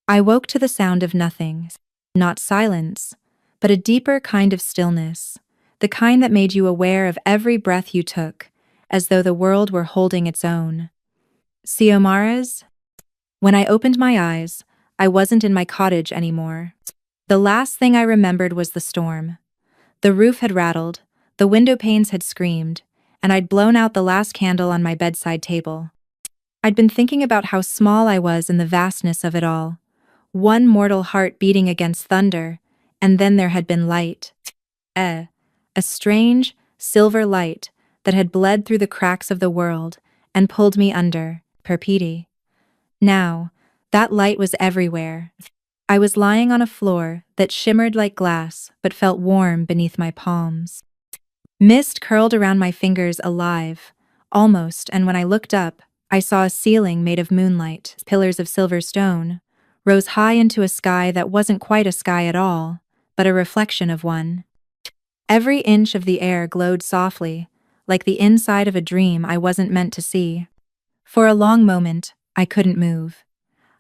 I woke to the sound of nothing, not silence, but a deeper kind of stillness, the kind that made you aware of every breath you took, as though the world were holding its own. Siomaras? When I opened my eyes, I wasn't in my cottage anymore. The last thing I remembered was the storm. The roof had rattled, the window panes had screamed, and I'd blown out the last candle on my bedside table. I'd been thinking about how small I was in the vastness of it all. One mortal heart beating against thunder, and then there had been light. A strange, silver light that had bled through the cracks of the world and pulled me under, perpeti. Now, that light was everywhere. I was lying on a floor that shimmered like glass but felt warm beneath my palms. Mist curled around my fingers alive, almost, and when I looked up, I saw a ceiling made of moonlight. Pillars of silver stone rose high into a sky that wasn't quite a sky at all, but a reflection of one. Every inch of the air glowed softly, like the inside of a dream I wasn't meant to see. For a long moment, I couldn't move.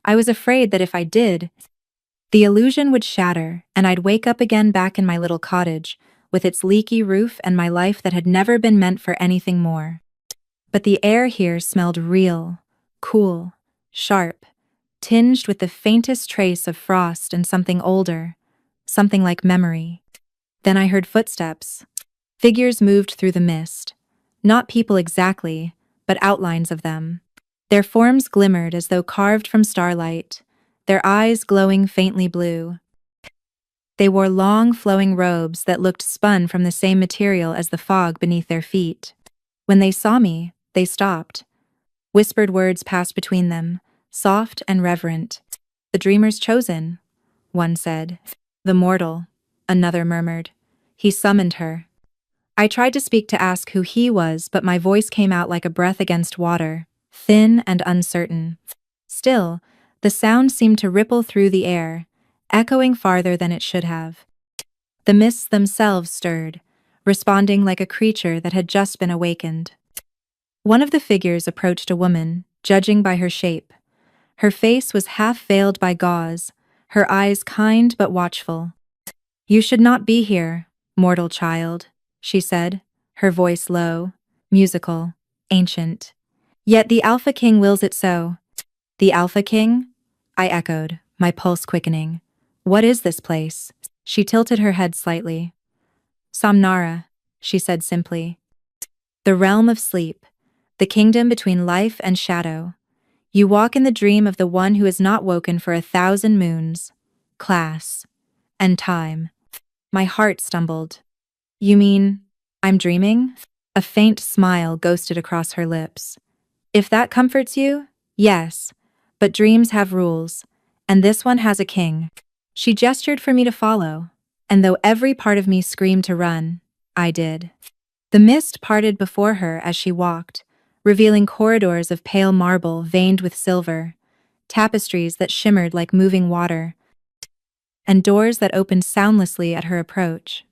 I was afraid that if I did, the illusion would shatter and I'd wake up again back in my little cottage, with its leaky roof and my life that had never been meant for anything more. But the air here smelled real, cool, sharp, tinged with the faintest trace of frost and something older, something like memory. Then I heard footsteps. Figures moved through the mist. Not people exactly, but outlines of them. Their forms glimmered as though carved from starlight, their eyes glowing faintly blue. They wore long, flowing robes that looked spun from the same material as the fog beneath their feet. When they saw me, they stopped. Whispered words passed between them, soft and reverent. "The dreamer's chosen," one said. "The mortal," another murmured. "He summoned her." I tried to speak to ask who he was, but my voice came out like a breath against water, thin and uncertain. Still, the sound seemed to ripple through the air, echoing farther than it should have. The mists themselves stirred, responding like a creature that had just been awakened. One of the figures approached a woman, judging by her shape. Her face was half veiled by gauze, her eyes kind but watchful. "You should not be here, mortal child," she said, her voice low, musical, ancient. "Yet the Alpha King wills it so." "The Alpha King?" I echoed, my pulse quickening. "What is this place?" She tilted her head slightly. "Samnara," she said simply. "The realm of sleep, the kingdom between life and shadow. You walk in the dream of the one who is not woken for 1,000 moons, class, and time." My heart stumbled. "You mean, I'm dreaming?" A faint smile ghosted across her lips. "If that comforts you, yes, but dreams have rules, and this one has a king." She gestured for me to follow, and though every part of me screamed to run, I did. The mist parted before her as she walked, revealing corridors of pale marble veined with silver, tapestries that shimmered like moving water, and doors that opened soundlessly at her approach.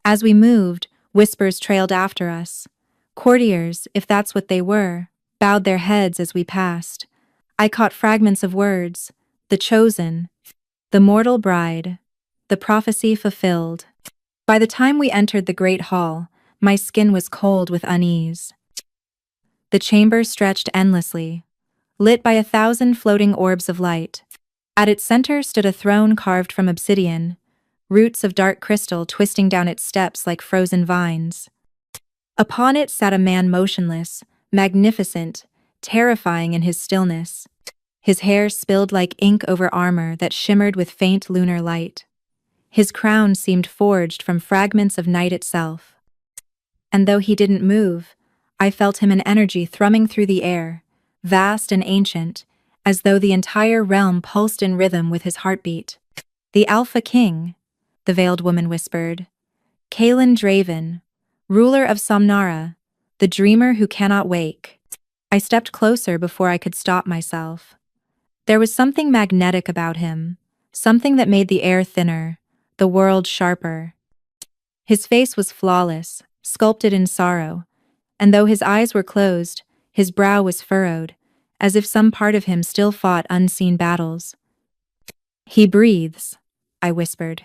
As we moved, whispers trailed after us. Courtiers, if that's what they were, bowed their heads as we passed. I caught fragments of words: the chosen, the mortal bride, the prophecy fulfilled. By the time we entered the great hall, my skin was cold with unease. The chamber stretched endlessly, lit by 1,000 floating orbs of light. At its center stood a throne carved from obsidian, roots of dark crystal twisting down its steps like frozen vines. Upon it sat a man motionless, magnificent, terrifying in his stillness. His hair spilled like ink over armor that shimmered with faint lunar light. His crown seemed forged from fragments of night itself. And though he didn't move, I felt him an energy thrumming through the air, vast and ancient, as though the entire realm pulsed in rhythm with his heartbeat. "The Alpha King," the veiled woman whispered. "Kalen Draven, ruler of Samnara, the dreamer who cannot wake." I stepped closer before I could stop myself. There was something magnetic about him, something that made the air thinner, the world sharper. His face was flawless, sculpted in sorrow, and though his eyes were closed, his brow was furrowed, as if some part of him still fought unseen battles. He breathes, I whispered.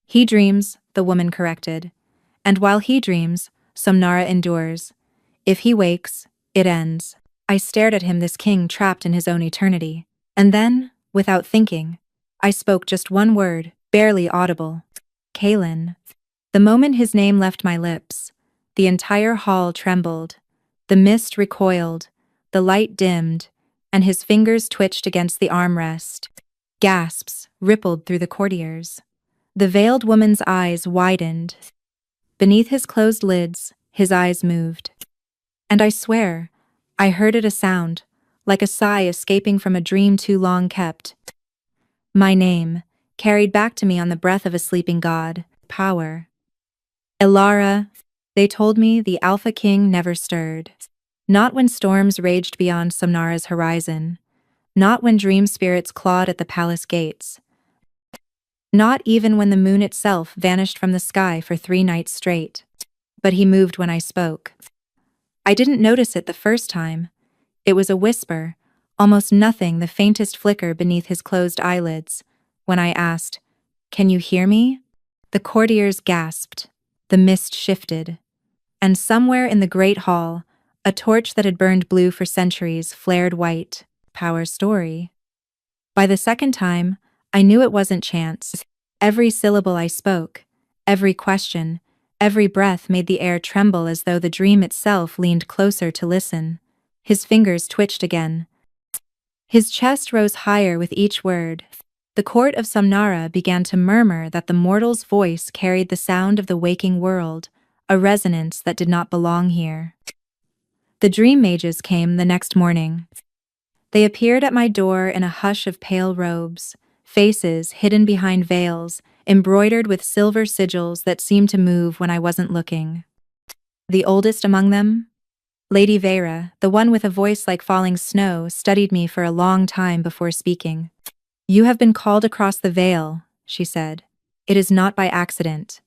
He dreams, the woman corrected. And while he dreams, Somnara endures. If he wakes, it ends. I stared at him, this king trapped in his own eternity. And then, without thinking, I spoke just one word, barely audible. Kalen. The moment his name left my lips, the entire hall trembled. The mist recoiled, the light dimmed, and his fingers twitched against the armrest. Gasps rippled through the courtiers. The veiled woman's eyes widened. Beneath his closed lids, his eyes moved. And I swear, I heard it, a sound, like a sigh escaping from a dream too long kept. My name, carried back to me on the breath of a sleeping god, power. Ilara, they told me the Alpha King never stirred. Not when storms raged beyond Somnara's horizon. Not when dream spirits clawed at the palace gates. Not even when the moon itself vanished from the sky for 3 nights straight. But he moved when I spoke. I didn't notice it the first time. It was a whisper, almost nothing, the faintest flicker beneath his closed eyelids. When I asked, "Can you hear me?" The courtiers gasped. The mist shifted. And somewhere in the great hall, a torch that had burned blue for centuries flared white. Power story. By the second time, I knew it wasn't chance. Every syllable I spoke, every question, every breath made the air tremble as though the dream itself leaned closer to listen. His fingers twitched again. His chest rose higher with each word. The court of Somnara began to murmur that the mortal's voice carried the sound of the waking world, a resonance that did not belong here. The dream mages came the next morning. They appeared at my door in a hush of pale robes, faces hidden behind veils, embroidered with silver sigils that seemed to move when I wasn't looking. The oldest among them, Lady Vera, the one with a voice like falling snow, studied me for a long time before speaking. "You have been called across the veil," she said. "It is not by accident."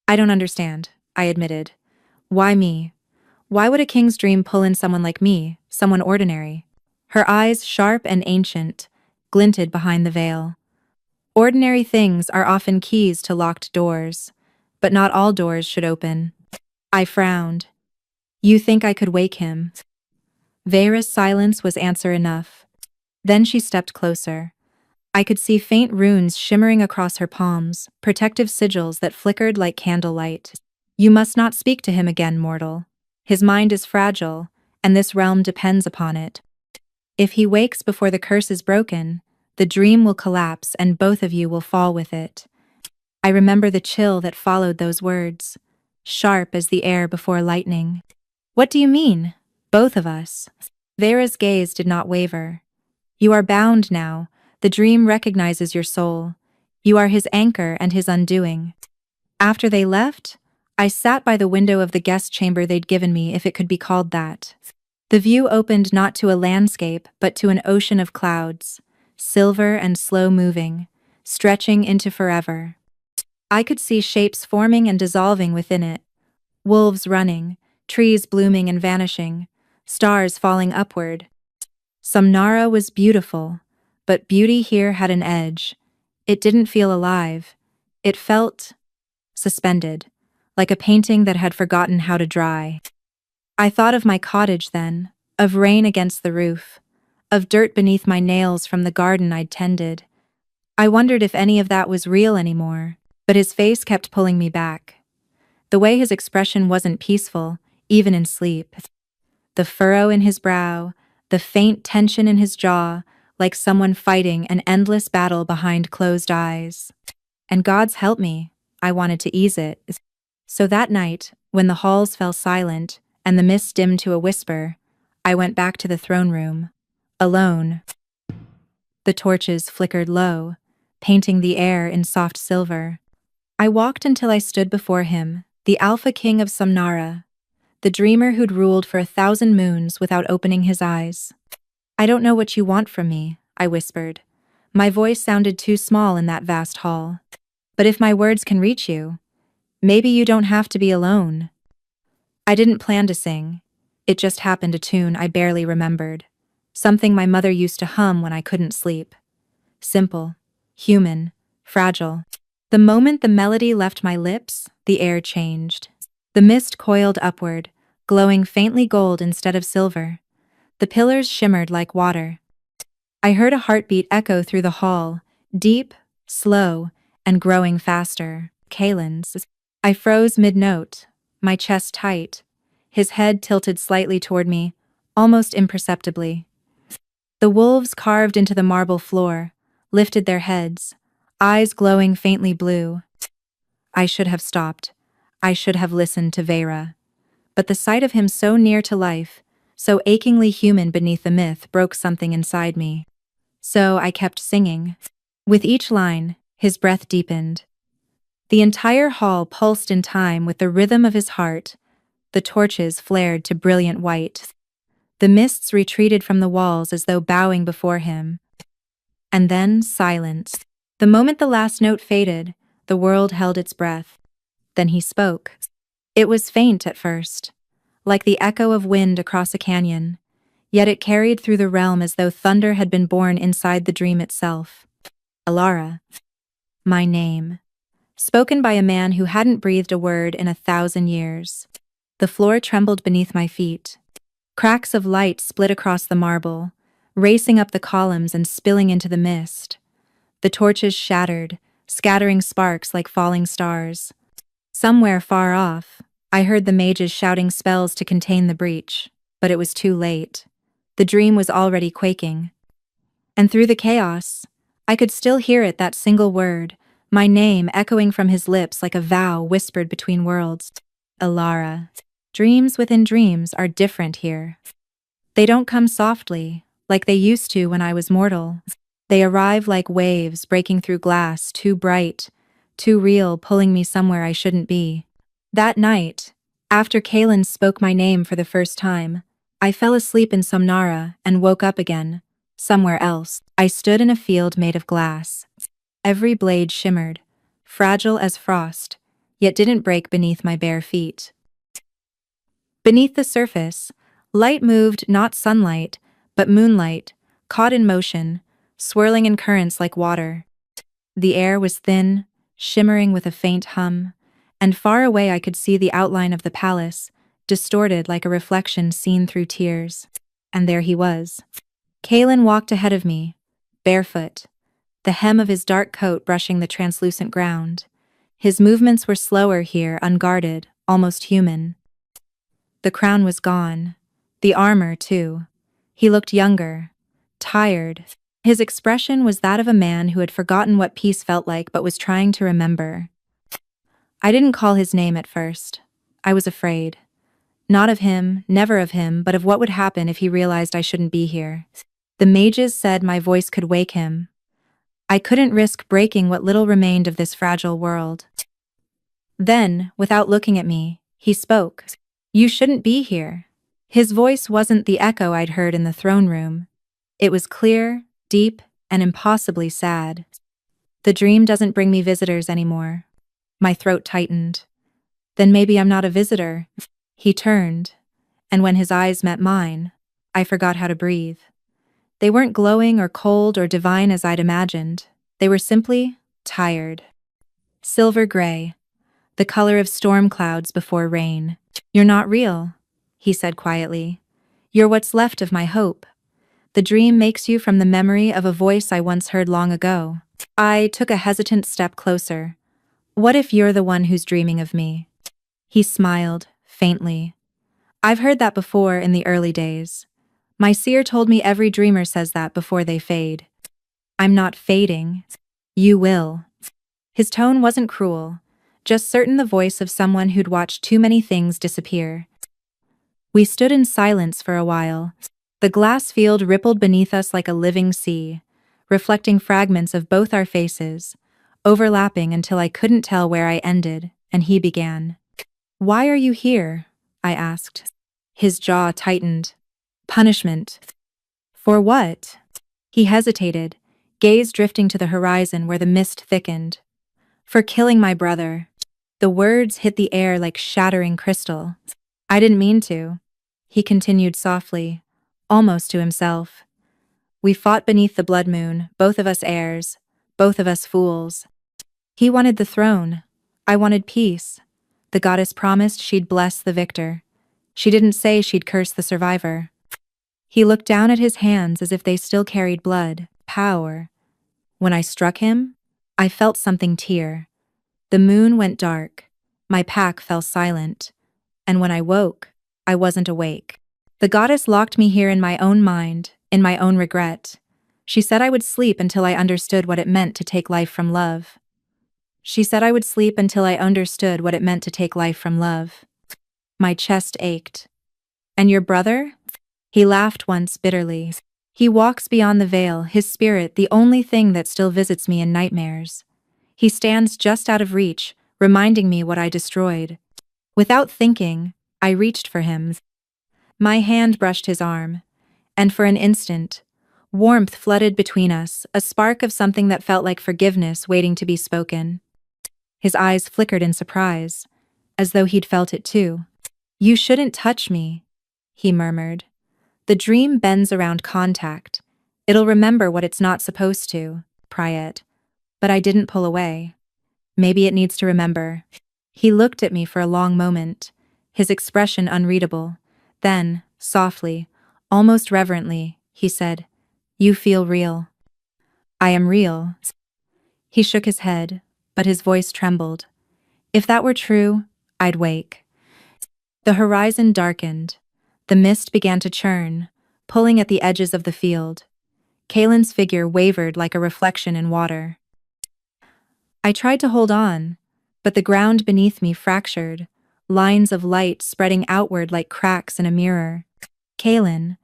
"I don't understand," I admitted. "Why me? Why would a king's dream pull in someone like me, someone ordinary?" Her eyes, sharp and ancient, glinted behind the veil. "Ordinary things are often keys to locked doors, but not all doors should open." I frowned. "You think I could wake him?" Vera's silence was answer enough. Then she stepped closer. I could see faint runes shimmering across her palms, protective sigils that flickered like candlelight. "You must not speak to him again, mortal. His mind is fragile, and this realm depends upon it. If he wakes before the curse is broken, the dream will collapse and both of you will fall with it." I remember the chill that followed those words, sharp as the air before lightning. "What do you mean, both of us?" Vera's gaze did not waver. "You are bound now. The dream recognizes your soul. You are his anchor and his undoing." After they left, I sat by the window of the guest chamber they'd given me, if it could be called that. The view opened not to a landscape, but to an ocean of clouds, silver and slow-moving, stretching into forever. I could see shapes forming and dissolving within it. Wolves running, trees blooming and vanishing, stars falling upward. Somnara was beautiful, but beauty here had an edge. It didn't feel alive. It felt suspended, like a painting that had forgotten how to dry. I thought of my cottage then, of rain against the roof, of dirt beneath my nails from the garden I'd tended. I wondered if any of that was real anymore, but his face kept pulling me back. The way his expression wasn't peaceful, even in sleep. The furrow in his brow, the faint tension in his jaw, like someone fighting an endless battle behind closed eyes. And God's help me, I wanted to ease it. So that night, when the halls fell silent and the mist dimmed to a whisper, I went back to the throne room, alone. The torches flickered low, painting the air in soft silver. I walked until I stood before him, the Alpha King of Somnara, the dreamer who'd ruled for 1,000 moons without opening his eyes. "I don't know what you want from me," I whispered. My voice sounded too small in that vast hall. "But if my words can reach you, maybe you don't have to be alone." I didn't plan to sing. It just happened, a tune I barely remembered. Something my mother used to hum when I couldn't sleep. Simple, human, fragile. The moment the melody left my lips, the air changed. The mist coiled upward, glowing faintly gold instead of silver. The pillars shimmered like water. I heard a heartbeat echo through the hall, deep, slow, and growing faster. Kalen's. I froze mid-note, my chest tight. His head tilted slightly toward me, almost imperceptibly. The wolves carved into the marble floor, lifted their heads, eyes glowing faintly blue. I should have stopped. I should have listened to Vera. But the sight of him so near to life, so achingly human beneath the myth, broke something inside me. So I kept singing. With each line, his breath deepened. The entire hall pulsed in time with the rhythm of his heart. The torches flared to brilliant white. The mists retreated from the walls as though bowing before him. And then silence. The moment the last note faded, the world held its breath. Then he spoke. It was faint at first, like the echo of wind across a canyon, yet it carried through the realm as though thunder had been born inside the dream itself. Alara. My name. Spoken by a man who hadn't breathed a word in 1,000 years. The floor trembled beneath my feet. Cracks of light split across the marble, racing up the columns and spilling into the mist. The torches shattered, scattering sparks like falling stars. Somewhere far off, I heard the mages shouting spells to contain the breach, but it was too late. The dream was already quaking. And through the chaos, I could still hear it, that single word, my name echoing from his lips like a vow whispered between worlds. Alara. Dreams within dreams are different here. They don't come softly, like they used to when I was mortal. They arrive like waves breaking through glass, too bright, too real, pulling me somewhere I shouldn't be. That night, after Kalen spoke my name for the first time, I fell asleep in Somnara and woke up again, somewhere else. I stood in a field made of glass. Every blade shimmered, fragile as frost, yet didn't break beneath my bare feet. Beneath the surface, light moved, not sunlight, but moonlight, caught in motion, swirling in currents like water. The air was thin, shimmering with a faint hum, and far away I could see the outline of the palace, distorted like a reflection seen through tears. And there he was. Kalen walked ahead of me, barefoot, the hem of his dark coat brushing the translucent ground. His movements were slower here, unguarded, almost human. The crown was gone. The armor, too. He looked younger, tired. His expression was that of a man who had forgotten what peace felt like but was trying to remember. I didn't call his name at first. I was afraid. Not of him, never of him, but of what would happen if he realized I shouldn't be here. The mages said my voice could wake him. I couldn't risk breaking what little remained of this fragile world. Then, without looking at me, he spoke. You shouldn't be here. His voice wasn't the echo I'd heard in the throne room. It was clear, deep, and impossibly sad. The dream doesn't bring me visitors anymore. My throat tightened. Then maybe I'm not a visitor. He turned, and when his eyes met mine, I forgot how to breathe. They weren't glowing or cold or divine as I'd imagined. They were simply tired. Silver gray, the color of storm clouds before rain. You're not real, he said quietly. You're what's left of my hope. The dream makes you from the memory of a voice I once heard long ago. I took a hesitant step closer. What if you're the one who's dreaming of me? He smiled, faintly. I've heard that before in the early days. My seer told me every dreamer says that before they fade. I'm not fading. You will. His tone wasn't cruel, just certain, the voice of someone who'd watched too many things disappear. We stood in silence for a while. The glass field rippled beneath us like a living sea, reflecting fragments of both our faces, overlapping until I couldn't tell where I ended, and he began. Why are you here? I asked. His jaw tightened. Punishment. For what? He hesitated, gaze drifting to the horizon where the mist thickened. For killing my brother. The words hit the air like shattering crystal. I didn't mean to. He continued softly, almost to himself. We fought beneath the blood moon, both of us heirs, both of us fools. He wanted the throne. I wanted peace. The goddess promised she'd bless the victor. She didn't say she'd curse the survivor. He looked down at his hands as if they still carried blood, power. When I struck him, I felt something tear. The moon went dark. My pack fell silent. And when I woke, I wasn't awake. The goddess locked me here in my own mind, in my own regret. She said I would sleep until I understood what it meant to take life from love. She said I would sleep until I understood what it meant to take life from love. My chest ached. And your brother? He laughed once bitterly. He walks beyond the veil, his spirit the only thing that still visits me in nightmares. He stands just out of reach, reminding me what I destroyed. Without thinking, I reached for him. My hand brushed his arm, and for an instant, warmth flooded between us, a spark of something that felt like forgiveness waiting to be spoken. His eyes flickered in surprise, as though he'd felt it too. "You shouldn't touch me," he murmured. "The dream bends around contact. It'll remember what it's not supposed to, pry it." But I didn't pull away. Maybe it needs to remember. He looked at me for a long moment, his expression unreadable. Then, softly, almost reverently, he said, "You feel real." "I am real." He shook his head, but his voice trembled. "If that were true, I'd wake." The horizon darkened. The mist began to churn, pulling at the edges of the field. Kalen's figure wavered like a reflection in water. I tried to hold on, but the ground beneath me fractured, lines of light spreading outward like cracks in a mirror. "Kalen,"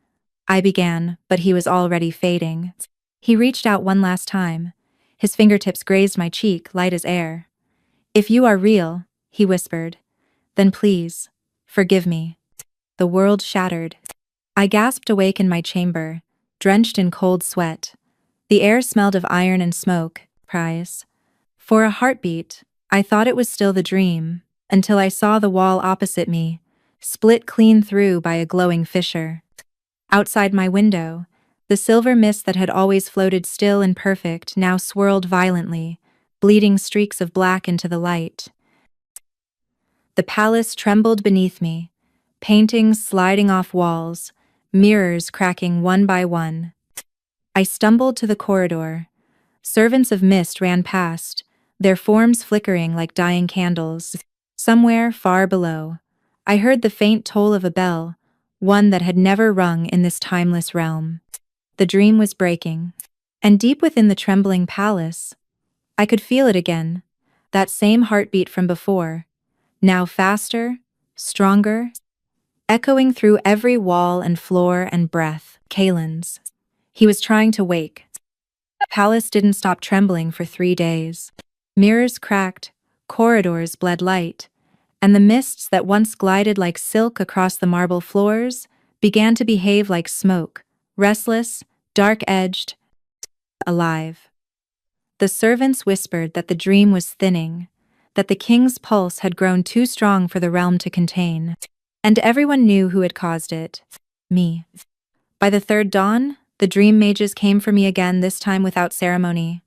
I began, but he was already fading. He reached out one last time. His fingertips grazed my cheek, light as air. "If you are real," he whispered, "then please, forgive me." The world shattered. I gasped awake in my chamber, drenched in cold sweat. The air smelled of iron and smoke. For a heartbeat, I thought it was still the dream, until I saw the wall opposite me, split clean through by a glowing fissure. Outside my window, the silver mist that had always floated still and perfect now swirled violently, bleeding streaks of black into the light. The palace trembled beneath me, paintings sliding off walls, mirrors cracking one by one. I stumbled to the corridor. Servants of mist ran past, their forms flickering like dying candles. Somewhere far below, I heard the faint toll of a bell, one that had never rung in this timeless realm. The dream was breaking, and deep within the trembling palace, I could feel it again, that same heartbeat from before, now faster, stronger, echoing through every wall and floor and breath. Kalen's. He was trying to wake. The palace didn't stop trembling for 3 days. Mirrors cracked, corridors bled light, and the mists that once glided like silk across the marble floors began to behave like smoke, restless, dark-edged, alive. The servants whispered that the dream was thinning, that the king's pulse had grown too strong for the realm to contain, and everyone knew who had caused it: me. By the third dawn, the dream mages came for me again, this time without ceremony.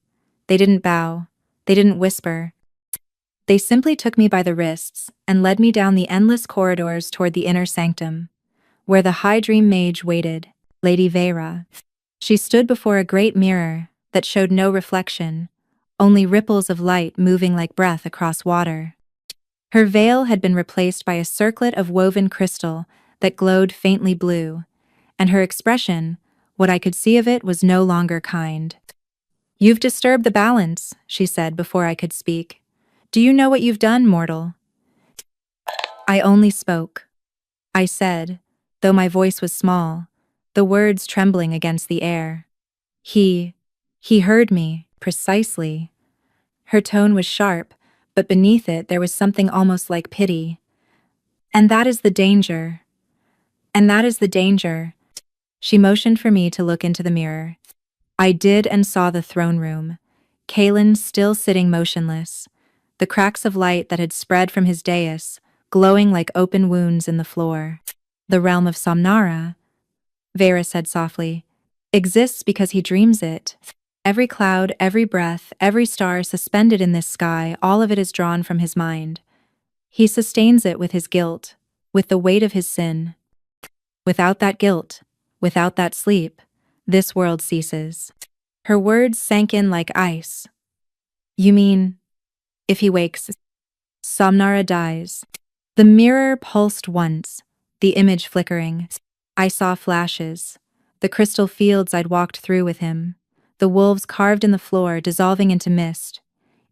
They didn't bow. They didn't whisper. They simply took me by the wrists and led me down the endless corridors toward the inner sanctum, where the high dream mage waited, Lady Vera. She stood before a great mirror that showed no reflection, only ripples of light moving like breath across water. Her veil had been replaced by a circlet of woven crystal that glowed faintly blue, and her expression, what I could see of it, was no longer kind. "You've disturbed the balance," she said before I could speak. "Do you know what you've done, mortal?" I only spoke. I said, though my voice was small, the words trembling against the air. He heard me, precisely." Her tone was sharp, but beneath it there was something almost like pity. "And that is the danger. And that is the danger." She motioned for me to look into the mirror. I did and saw the throne room. Kalen still sitting motionless, the cracks of light that had spread from his dais, glowing like open wounds in the floor. "The realm of Somnara," Vera said softly, "exists because he dreams it. Every cloud, every breath, every star suspended in this sky, all of it is drawn from his mind. He sustains it with his guilt, with the weight of his sin. Without that guilt, without that sleep, this world ceases. Her words sank in like ice. You mean, if he wakes, Somnara dies. The mirror pulsed once, the image flickering. I saw flashes. The crystal fields I'd walked through with him. The wolves carved in the floor, dissolving into mist.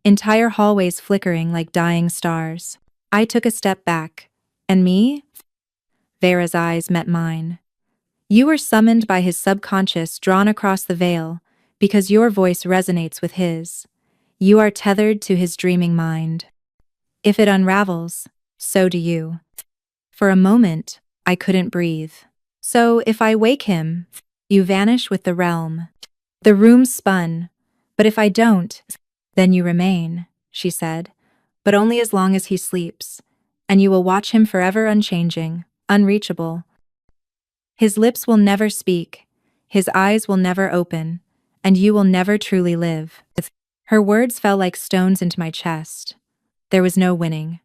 Entire hallways flickering like dying stars. I took a step back. And me? Vera's eyes met mine. You were summoned by his subconscious, drawn across the veil, because your voice resonates with his. You are tethered to his dreaming mind. If it unravels, so do you. For a moment, I couldn't breathe. So if I wake him, you vanish with the realm. The room spun. But if I don't, then you remain, she said, but only as long as he sleeps, and you will watch him forever unchanging, unreachable. His lips will never speak, his eyes will never open, and you will never truly live. Her words fell like stones into my chest. There was no winning.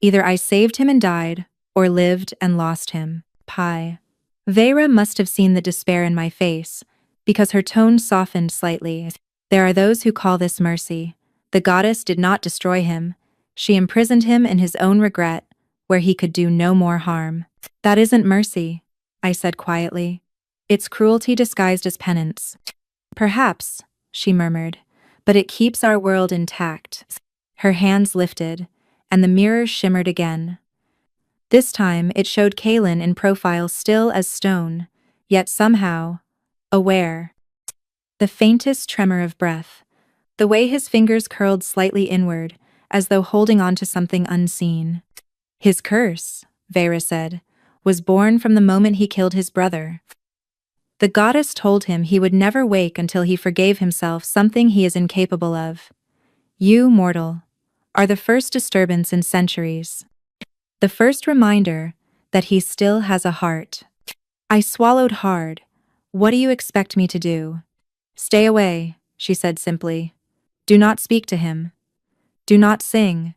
Either I saved him and died, or lived and lost him. Pie. Vera must have seen the despair in my face, because her tone softened slightly. There are those who call this mercy. The goddess did not destroy him. She imprisoned him in his own regret, where he could do no more harm. That isn't mercy, I said quietly. It's cruelty disguised as penance. Perhaps, she murmured, but it keeps our world intact. Her hands lifted, and the mirror shimmered again. This time it showed Kaelin in profile, still as stone, yet somehow aware. The faintest tremor of breath, the way his fingers curled slightly inward, as though holding on to something unseen. His curse, Vera said, was born from the moment he killed his brother. The goddess told him he would never wake until he forgave himself something he is incapable of. You, mortal, are the first disturbance in centuries. The first reminder that he still has a heart. I swallowed hard. What do you expect me to do? Stay away, she said simply. Do not speak to him. Do not sing.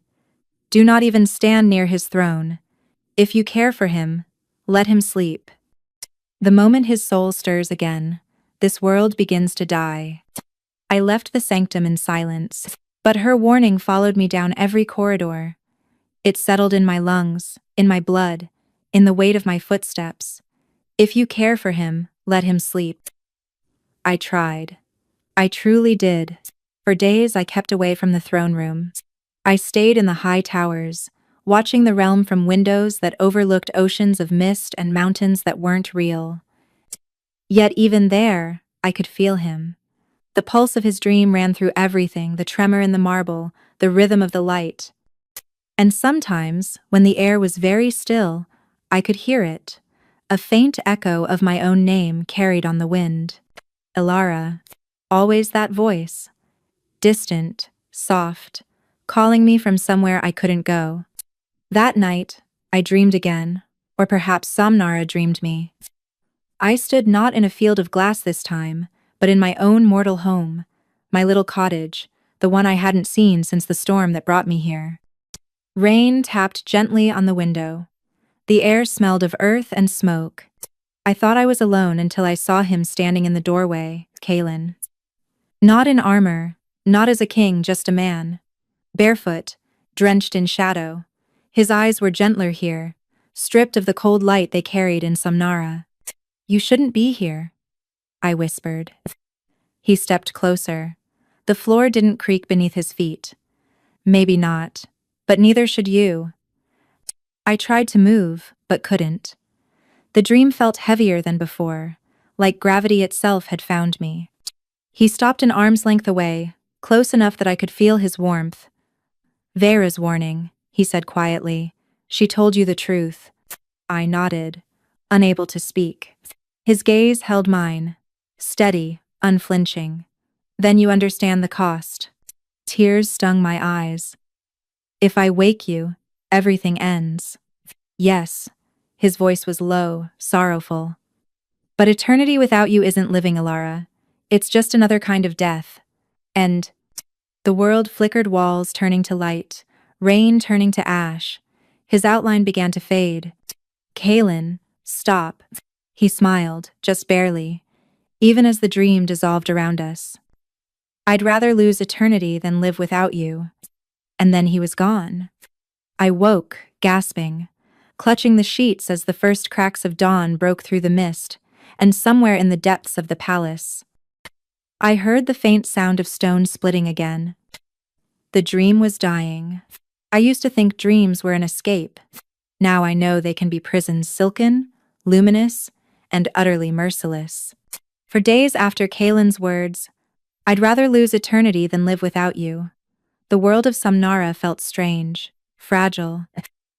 Do not even stand near his throne. If you care for him, let him sleep. The moment his soul stirs again, this world begins to die. I left the sanctum in silence, but her warning followed me down every corridor. It settled in my lungs, in my blood, in the weight of my footsteps. If you care for him, let him sleep. I tried. I truly did. For days I kept away from the throne room. I stayed in the high towers, watching the realm from windows that overlooked oceans of mist and mountains that weren't real. Yet even there, I could feel him. The pulse of his dream ran through everything, the tremor in the marble, the rhythm of the light. And sometimes, when the air was very still, I could hear it, a faint echo of my own name carried on the wind. Elara. Always that voice. Distant, soft, calling me from somewhere I couldn't go. That night, I dreamed again, or perhaps Somnara dreamed me. I stood not in a field of glass this time, but in my own mortal home, my little cottage, the one I hadn't seen since the storm that brought me here. Rain tapped gently on the window. The air smelled of earth and smoke. I thought I was alone until I saw him standing in the doorway, Kaelin. Not in armor, not as a king, just a man. Barefoot, drenched in shadow. His eyes were gentler here, stripped of the cold light they carried in Somnara. You shouldn't be here, I whispered. He stepped closer. The floor didn't creak beneath his feet. Maybe not, but neither should you. I tried to move, but couldn't. The dream felt heavier than before, like gravity itself had found me. He stopped an arm's length away, close enough that I could feel his warmth. Vera's warning, he said quietly. She told you the truth. I nodded, unable to speak. His gaze held mine, steady, unflinching. Then you understand the cost. Tears stung my eyes. If I wake you, everything ends. Yes, his voice was low, sorrowful. But eternity without you isn't living, Elara. It's just another kind of death. And the world flickered, walls turning to light, rain turning to ash. His outline began to fade. Kalen, stop. He smiled, just barely, even as the dream dissolved around us. I'd rather lose eternity than live without you. And then he was gone. I woke, gasping, clutching the sheets as the first cracks of dawn broke through the mist, and somewhere in the depths of the palace, I heard the faint sound of stone splitting again. The dream was dying. I used to think dreams were an escape. Now I know they can be prisons, silken, luminous, and utterly merciless. For days after Kalen's words, I'd rather lose eternity than live without you. The world of Samnara felt strange, fragile.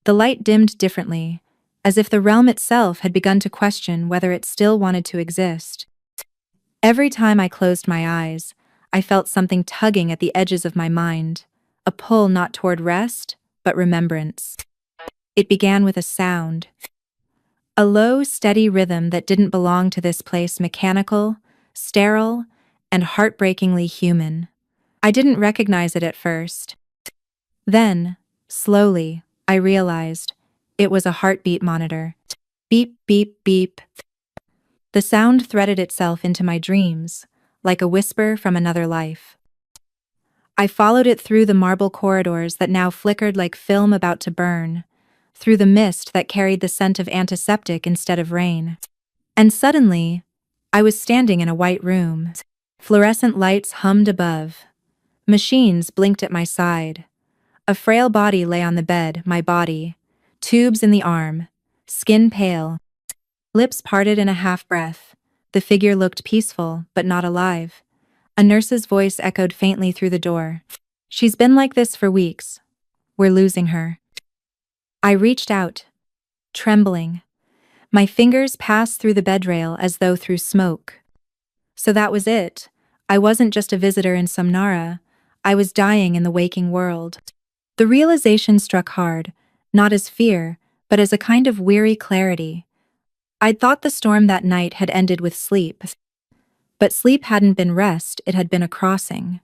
The light dimmed differently, as if the realm itself had begun to question whether it still wanted to exist. Every time I closed my eyes, I felt something tugging at the edges of my mind, a pull not toward rest, but remembrance. It began with a sound, a low, steady rhythm that didn't belong to this place, mechanical, sterile, and heartbreakingly human. I didn't recognize it at first. Then, slowly, I realized it was a heartbeat monitor. Beep, beep, beep. The sound threaded itself into my dreams, like a whisper from another life. I followed it through the marble corridors that now flickered like film about to burn, through the mist that carried the scent of antiseptic instead of rain. And suddenly, I was standing in a white room. Fluorescent lights hummed above. Machines blinked at my side. A frail body lay on the bed, my body, tubes in the arm, skin pale, lips parted in a half-breath. The figure looked peaceful, but not alive. A nurse's voice echoed faintly through the door. She's been like this for weeks. We're losing her. I reached out, trembling. My fingers passed through the bedrail as though through smoke. So that was it. I wasn't just a visitor in Samnara. I was dying in the waking world. The realization struck hard, not as fear, but as a kind of weary clarity. I'd thought the storm that night had ended with sleep. But sleep hadn't been rest, it had been a crossing.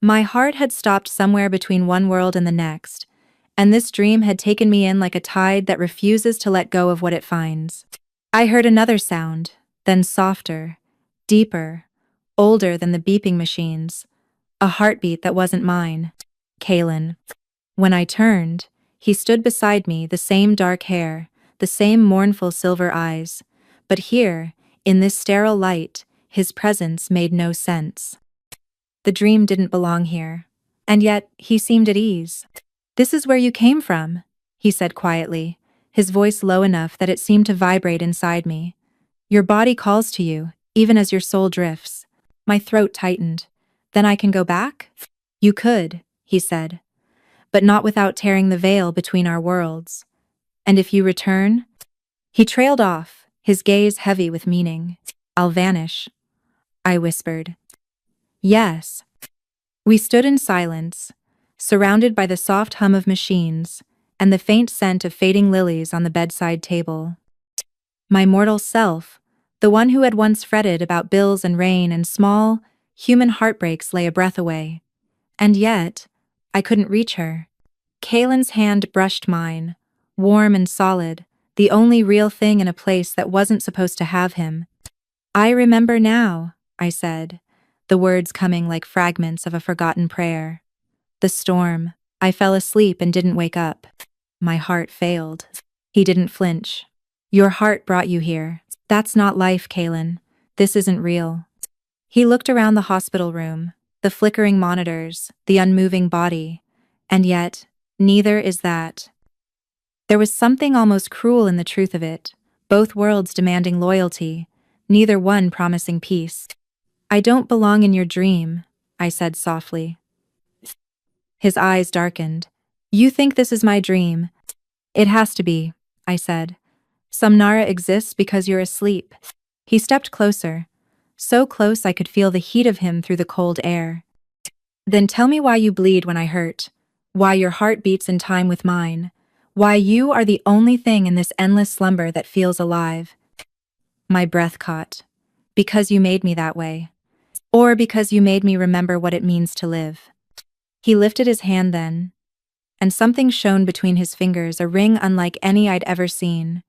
My heart had stopped somewhere between one world and the next, and this dream had taken me in like a tide that refuses to let go of what it finds. I heard another sound, then softer, deeper, older than the beeping machines, a heartbeat that wasn't mine. Kalen. When I turned, he stood beside me, the same dark hair, the same mournful silver eyes, but here, in this sterile light, his presence made no sense. The dream didn't belong here, and yet he seemed at ease. "This is where you came from," he said quietly, his voice low enough that it seemed to vibrate inside me. "Your body calls to you, even as your soul drifts." My throat tightened. "Then I can go back?" "You could," he said, "but not without tearing the veil between our worlds. And if you return?" He trailed off, his gaze heavy with meaning. "I'll vanish," I whispered. "Yes." We stood in silence, surrounded by the soft hum of machines and the faint scent of fading lilies on the bedside table. My mortal self, the one who had once fretted about bills and rain and small, human heartbreaks, lay a breath away. And yet, I couldn't reach her. Kalen's hand brushed mine, warm and solid, the only real thing in a place that wasn't supposed to have him. "I remember now," I said, the words coming like fragments of a forgotten prayer. "The storm. I fell asleep and didn't wake up. My heart failed." He didn't flinch. "Your heart brought you here. That's not life, Kalen. This isn't real." He looked around the hospital room, the flickering monitors, the unmoving body, and yet, neither is that. There was something almost cruel in the truth of it, both worlds demanding loyalty, neither one promising peace. "I don't belong in your dream," I said softly. His eyes darkened. "You think this is my dream?" "It has to be," I said. "Samnara exists because you're asleep." He stepped closer, so close I could feel the heat of him through the cold air. "Then tell me why you bleed when I hurt, why your heart beats in time with mine, why you are the only thing in this endless slumber that feels alive." My breath caught. Because you made me that way. Or because you made me remember what it means to live. He lifted his hand then, and something shone between his fingers, a ring unlike any I'd ever seen.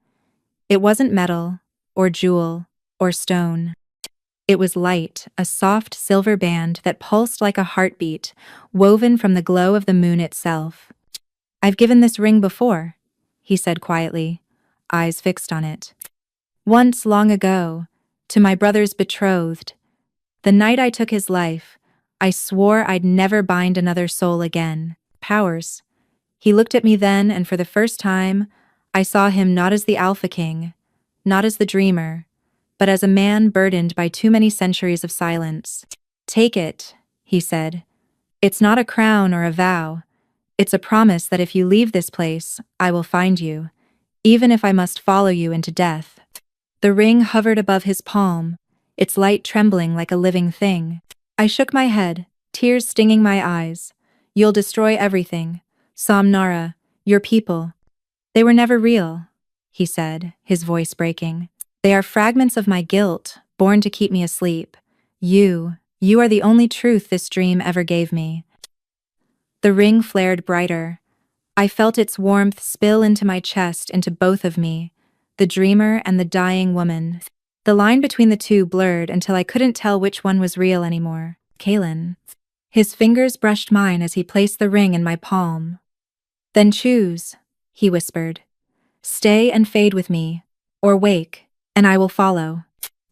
It wasn't metal, or jewel, or stone. It was light, a soft silver band that pulsed like a heartbeat, woven from the glow of the moon itself. "I've given this ring before," he said quietly, eyes fixed on it. "Once long ago, to my brother's betrothed. The night I took his life, I swore I'd never bind another soul again. Powers." He looked at me then, and for the first time, I saw him not as the Alpha King, not as the dreamer, but as a man burdened by too many centuries of silence. "Take it," he said. "It's not a crown or a vow. It's a promise that if you leave this place, I will find you, even if I must follow you into death." The ring hovered above his palm, its light trembling like a living thing. I shook my head, tears stinging my eyes. "You'll destroy everything. Samnara, your people. They were never real," he said, his voice breaking. "They are fragments of my guilt, born to keep me asleep. You are the only truth this dream ever gave me." The ring flared brighter. I felt its warmth spill into my chest, into both of me, the dreamer and the dying woman. The line between the two blurred until I couldn't tell which one was real anymore. "Kalen." His fingers brushed mine as he placed the ring in my palm. "Then choose," he whispered. "Stay and fade with me, or wake, and I will follow."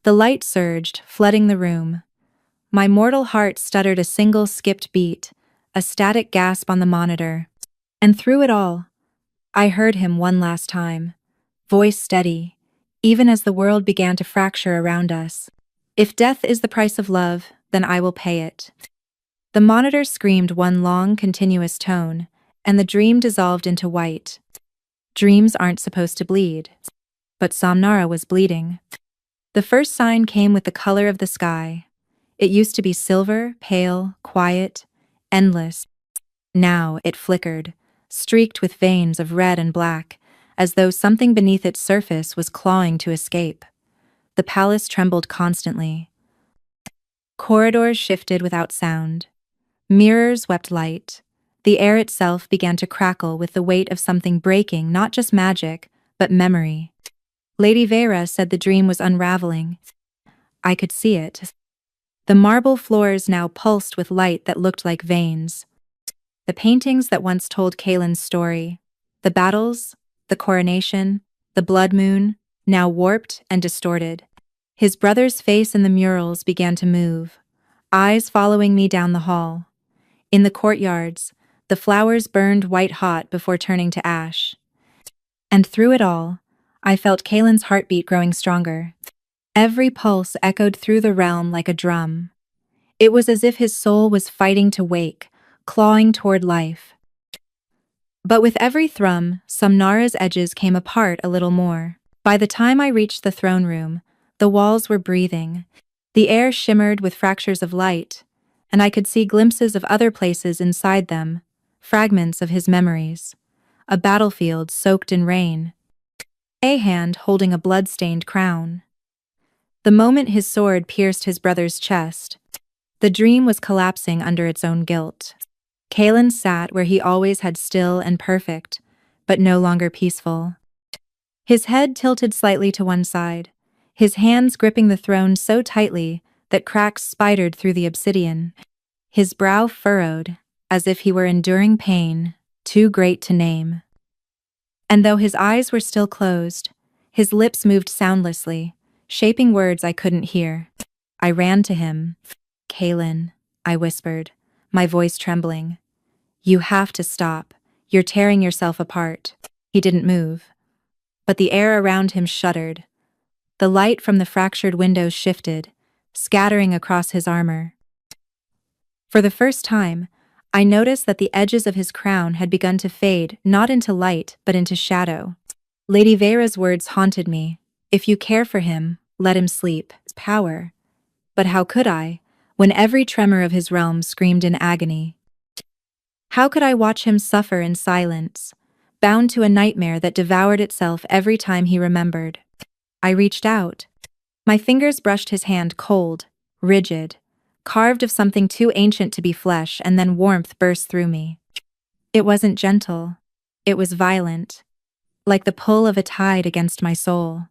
The light surged, flooding the room. My mortal heart stuttered a single skipped beat, a static gasp on the monitor. And through it all, I heard him one last time, voice steady, even as the world began to fracture around us. "If death is the price of love, then I will pay it." The monitor screamed one long, continuous tone, and the dream dissolved into white. Dreams aren't supposed to bleed. But Samnara was bleeding. The first sign came with the color of the sky. It used to be silver, pale, quiet, endless. Now it flickered, streaked with veins of red and black, as though something beneath its surface was clawing to escape. The palace trembled constantly. Corridors shifted without sound. Mirrors wept light. The air itself began to crackle with the weight of something breaking, not just magic, but memory. Lady Vera said the dream was unraveling. I could see it. The marble floors now pulsed with light that looked like veins. The paintings that once told Kalen's story, the battles, the coronation, the blood moon, now warped and distorted. His brother's face in the murals began to move, eyes following me down the hall. In the courtyards, the flowers burned white-hot before turning to ash. And through it all, I felt Kalen's heartbeat growing stronger. Every pulse echoed through the realm like a drum. It was as if his soul was fighting to wake, clawing toward life. But with every thrum, Samnara's edges came apart a little more. By the time I reached the throne room, the walls were breathing. The air shimmered with fractures of light, and I could see glimpses of other places inside them, fragments of his memories. A battlefield soaked in rain. A hand holding a blood-stained crown. The moment his sword pierced his brother's chest, the dream was collapsing under its own guilt. Kalen sat where he always had, still and perfect, but no longer peaceful. His head tilted slightly to one side, his hands gripping the throne so tightly that cracks spidered through the obsidian. His brow furrowed, as if he were enduring pain, too great to name. And though his eyes were still closed, his lips moved soundlessly, shaping words I couldn't hear. I ran to him. "Kalen," I whispered, my voice trembling. "You have to stop. You're tearing yourself apart." He didn't move. But the air around him shuddered. The light from the fractured windows shifted, scattering across his armor. For the first time, I noticed that the edges of his crown had begun to fade, not into light, but into shadow. Lady Vera's words haunted me. "If you care for him, let him sleep." Power. But how could I, when every tremor of his realm screamed in agony? How could I watch him suffer in silence, bound to a nightmare that devoured itself every time he remembered? I reached out. My fingers brushed his hand cold, rigid, carved of something too ancient to be flesh, and then warmth burst through me. It wasn't gentle. It was violent, like the pull of a tide against my soul.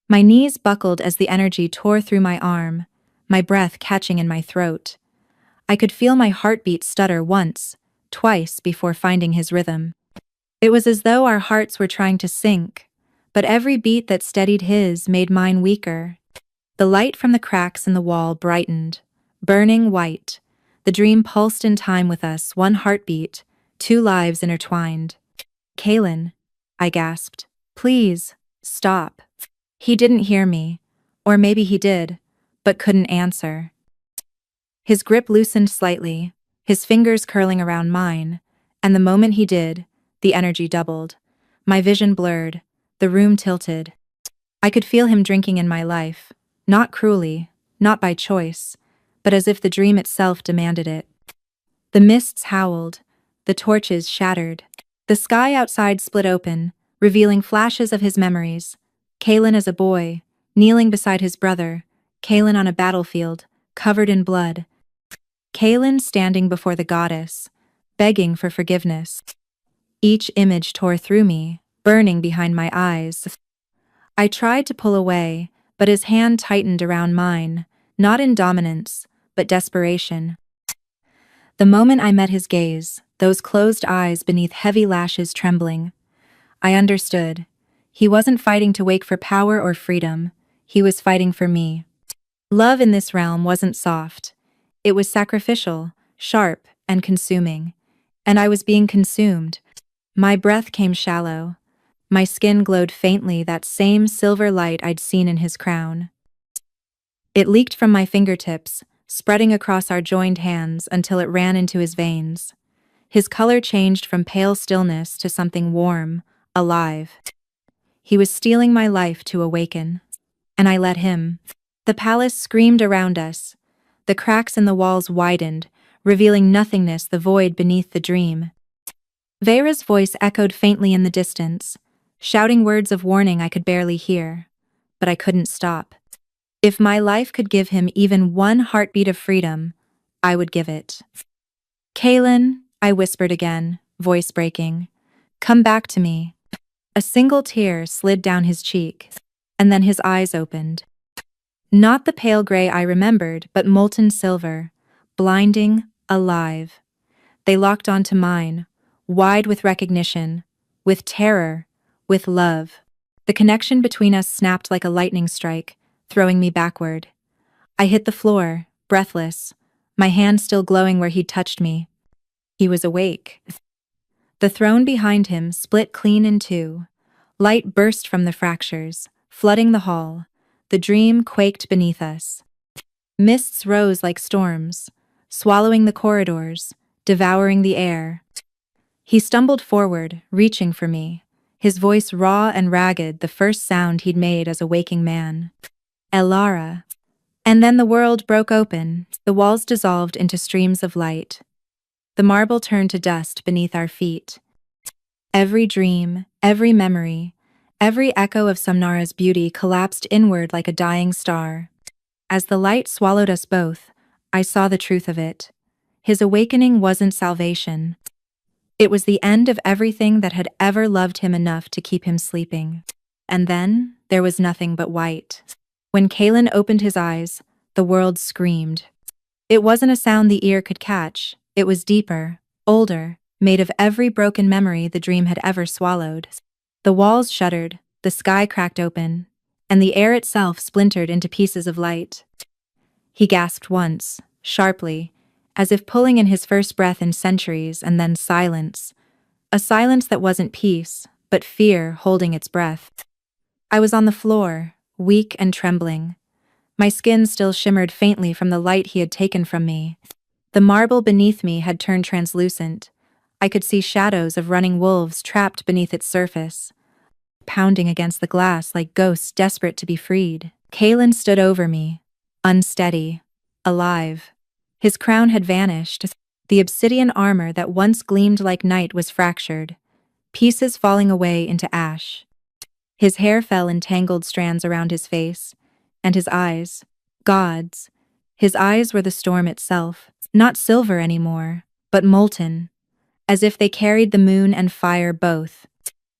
My knees buckled as the energy tore through my arm, my breath catching in my throat. I could feel my heartbeat stutter once, twice before finding his rhythm. It was as though our hearts were trying to sync, but every beat that steadied his made mine weaker. The light from the cracks in the wall brightened, burning white. The dream pulsed in time with us, one heartbeat, two lives intertwined. "Kaylin," I gasped. "Please, stop." He didn't hear me, or maybe he did, but couldn't answer. His grip loosened slightly, his fingers curling around mine, and the moment he did, the energy doubled. My vision blurred, the room tilted. I could feel him drinking in my life, not cruelly, not by choice, but as if the dream itself demanded it. The mists howled, the torches shattered. The sky outside split open, revealing flashes of his memories. Kaylin as a boy, kneeling beside his brother. Kaylin on a battlefield, covered in blood. Kaylin standing before the goddess, begging for forgiveness. Each image tore through me, burning behind my eyes. I tried to pull away, but his hand tightened around mine, not in dominance, but desperation. The moment I met his gaze, those closed eyes beneath heavy lashes trembling, I understood. He wasn't fighting to wake for power or freedom. He was fighting for me. Love in this realm wasn't soft. It was sacrificial, sharp, and consuming. And I was being consumed. My breath came shallow. My skin glowed faintly, that same silver light I'd seen in his crown. It leaked from my fingertips, spreading across our joined hands until it ran into his veins. His color changed from pale stillness to something warm, alive. He was stealing my life to awaken. And I let him. The palace screamed around us. The cracks in the walls widened, revealing nothingness, the void beneath the dream. Vera's voice echoed faintly in the distance, shouting words of warning I could barely hear. But I couldn't stop. If my life could give him even one heartbeat of freedom, I would give it. "Kaylin," I whispered again, voice breaking. "Come back to me." A single tear slid down his cheek, and then his eyes opened. Not the pale gray I remembered, but molten silver, blinding, alive. They locked onto mine, wide with recognition, with terror, with love. The connection between us snapped like a lightning strike, throwing me backward. I hit the floor, breathless, my hand still glowing where he'd touched me. He was awake. The throne behind him split clean in two. Light burst from the fractures, flooding the hall. The dream quaked beneath us. Mists rose like storms, swallowing the corridors, devouring the air. He stumbled forward, reaching for me, his voice raw and ragged, the first sound he'd made as a waking man. "Elara." And then the world broke open, the walls dissolved into streams of light. The marble turned to dust beneath our feet. Every dream, every memory, every echo of Samnara's beauty collapsed inward like a dying star. As the light swallowed us both, I saw the truth of it. His awakening wasn't salvation. It was the end of everything that had ever loved him enough to keep him sleeping. And then, there was nothing but white. When Kaylin opened his eyes, the world screamed. It wasn't a sound the ear could catch. It was deeper, older, made of every broken memory the dream had ever swallowed. The walls shuddered, the sky cracked open, and the air itself splintered into pieces of light. He gasped once, sharply, as if pulling in his first breath in centuries, and then silence. A silence that wasn't peace, but fear holding its breath. I was on the floor, weak and trembling. My skin still shimmered faintly from the light he had taken from me. The marble beneath me had turned translucent. I could see shadows of running wolves trapped beneath its surface, pounding against the glass like ghosts desperate to be freed. Kaylin stood over me, unsteady, alive. His crown had vanished. The obsidian armor that once gleamed like night was fractured, pieces falling away into ash. His hair fell in tangled strands around his face, And his eyes. Gods. His eyes were the storm itself, not silver anymore, but molten, as if they carried the moon and fire both.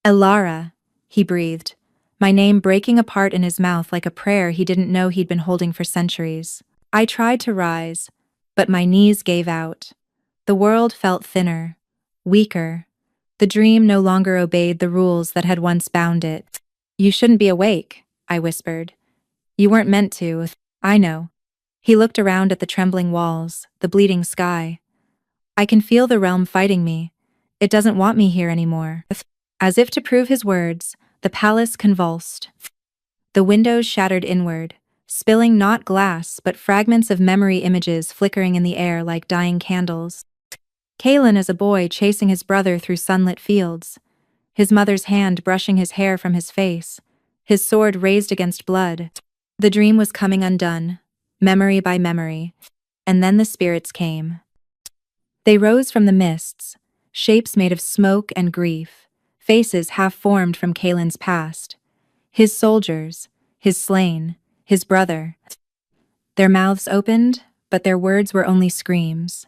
Elara, he breathed, my name breaking apart in his mouth like a prayer he didn't know he'd been holding for centuries. I tried to rise, but my knees gave out. The world felt thinner, weaker. The dream no longer obeyed the rules that had once bound it. You shouldn't be awake, I whispered. You weren't meant to. I know. He looked around at the trembling walls, the bleeding sky. I can feel the realm fighting me. It doesn't want me here anymore. As if to prove his words, the palace convulsed. The windows shattered inward, spilling not glass but fragments of memory images flickering in the air like dying candles. Kalen is a boy chasing his brother through sunlit fields, his mother's hand brushing his hair from his face, his sword raised against blood. The dream was coming undone, memory by memory, and then the spirits came. They rose from the mists, shapes made of smoke and grief, faces half-formed from Kalen's past. His soldiers, his slain, his brother. Their mouths opened, but their words were only screams.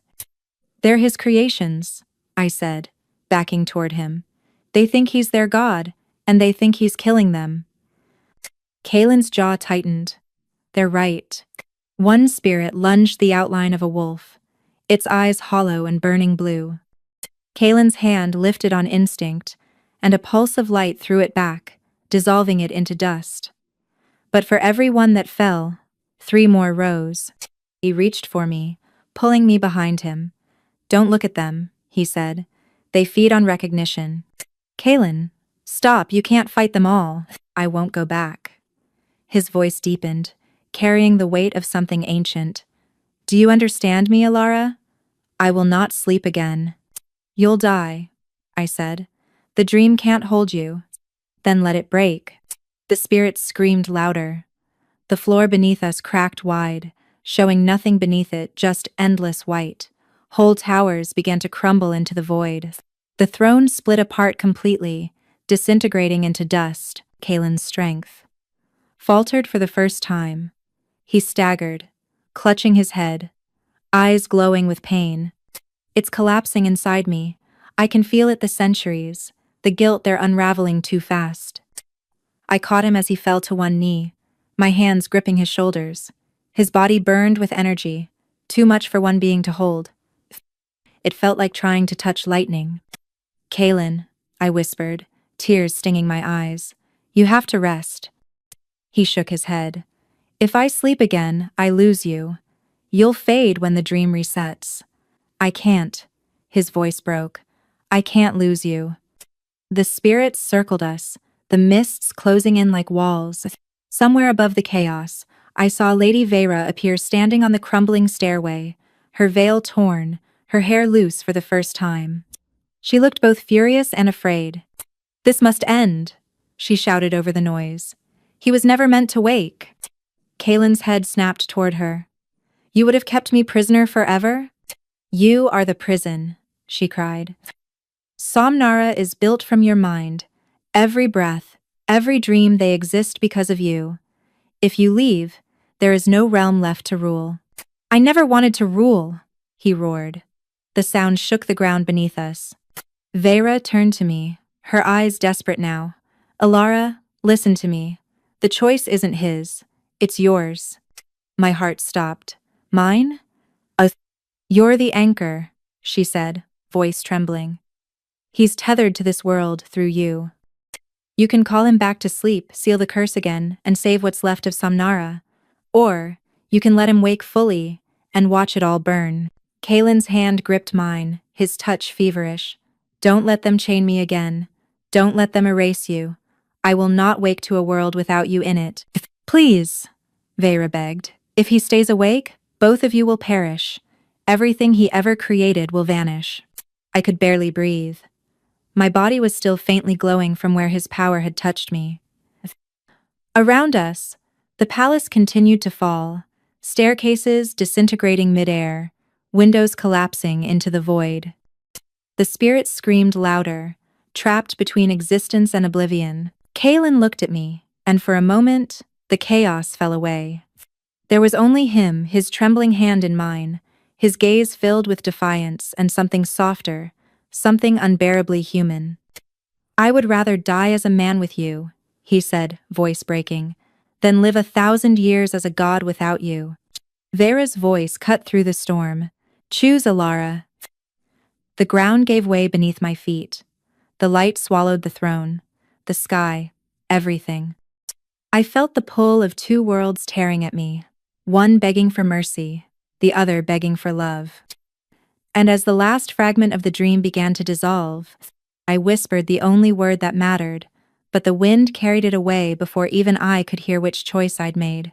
They're his creations, I said, backing toward him. They think he's their god, and they think he's killing them. Kalen's jaw tightened. They're right. One spirit lunged the outline of a wolf, its eyes hollow and burning blue. Kalen's hand lifted on instinct, and a pulse of light threw it back, dissolving it into dust. But for every one that fell, 3 more rose. He reached for me, pulling me behind him. Don't look at them, he said. They feed on recognition. Kalen, stop, you can't fight them all. I won't go back. His voice deepened, carrying the weight of something ancient. Do you understand me, Elara? I will not sleep again. You'll die, I said. The dream can't hold you. Then let it break. The spirits screamed louder. The floor beneath us cracked wide, showing nothing beneath it, just endless white. Whole towers began to crumble into the void. The throne split apart completely, disintegrating into dust. Kalen's strength faltered for the first time. He staggered, clutching his head, eyes glowing with pain. It's collapsing inside me. I can feel it, the centuries, the guilt they're unraveling too fast. I caught him as he fell to one knee, my hands gripping his shoulders. His body burned with energy, too much for one being to hold. It felt like trying to touch lightning. Kalen, I whispered, tears stinging my eyes. You have to rest. He shook his head. If I sleep again, I lose you. You'll fade when the dream resets. I can't. His voice broke. I can't lose you. The spirits circled us, the mists closing in like walls. Somewhere above the chaos, I saw Lady Vera appear standing on the crumbling stairway, her veil torn, her hair loose for the first time. She looked both furious and afraid. This must end, she shouted over the noise. He was never meant to wake. Kalen's head snapped toward her. You would have kept me prisoner forever? You are the prison, she cried. Somnara is built from your mind. Every breath, every dream, they exist because of you. If you leave, there is no realm left to rule. I never wanted to rule, he roared. The sound shook the ground beneath us. Vera turned to me, her eyes desperate now. Elara, listen to me. The choice isn't his. It's yours. My heart stopped. Mine? You're the anchor, she said, voice trembling. He's tethered to this world through you. You can call him back to sleep, seal the curse again, and save what's left of Somnara. Or, you can let him wake fully and watch it all burn. Kalen's hand gripped mine, his touch feverish. Don't let them chain me again. Don't let them erase you. I will not wake to a world without you in it. Please, Vera begged. If he stays awake, both of you will perish. Everything he ever created will vanish. I could barely breathe. My body was still faintly glowing from where his power had touched me. Around us, the palace continued to fall, staircases disintegrating midair, windows collapsing into the void. The spirits screamed louder, trapped between existence and oblivion. Kalen looked at me, and for a moment, The chaos fell away. There was only him, his trembling hand in mine, his gaze filled with defiance and something softer, something unbearably human. "I would rather die as a man with you," he said, voice breaking, "than live 1,000 years as a god without you." Vera's voice cut through the storm. "Choose, Alara." The ground gave way beneath my feet. The light swallowed the throne, the sky, everything. I felt the pull of two worlds tearing at me, one begging for mercy, the other begging for love. And as the last fragment of the dream began to dissolve, I whispered the only word that mattered, but the wind carried it away before even I could hear which choice I'd made.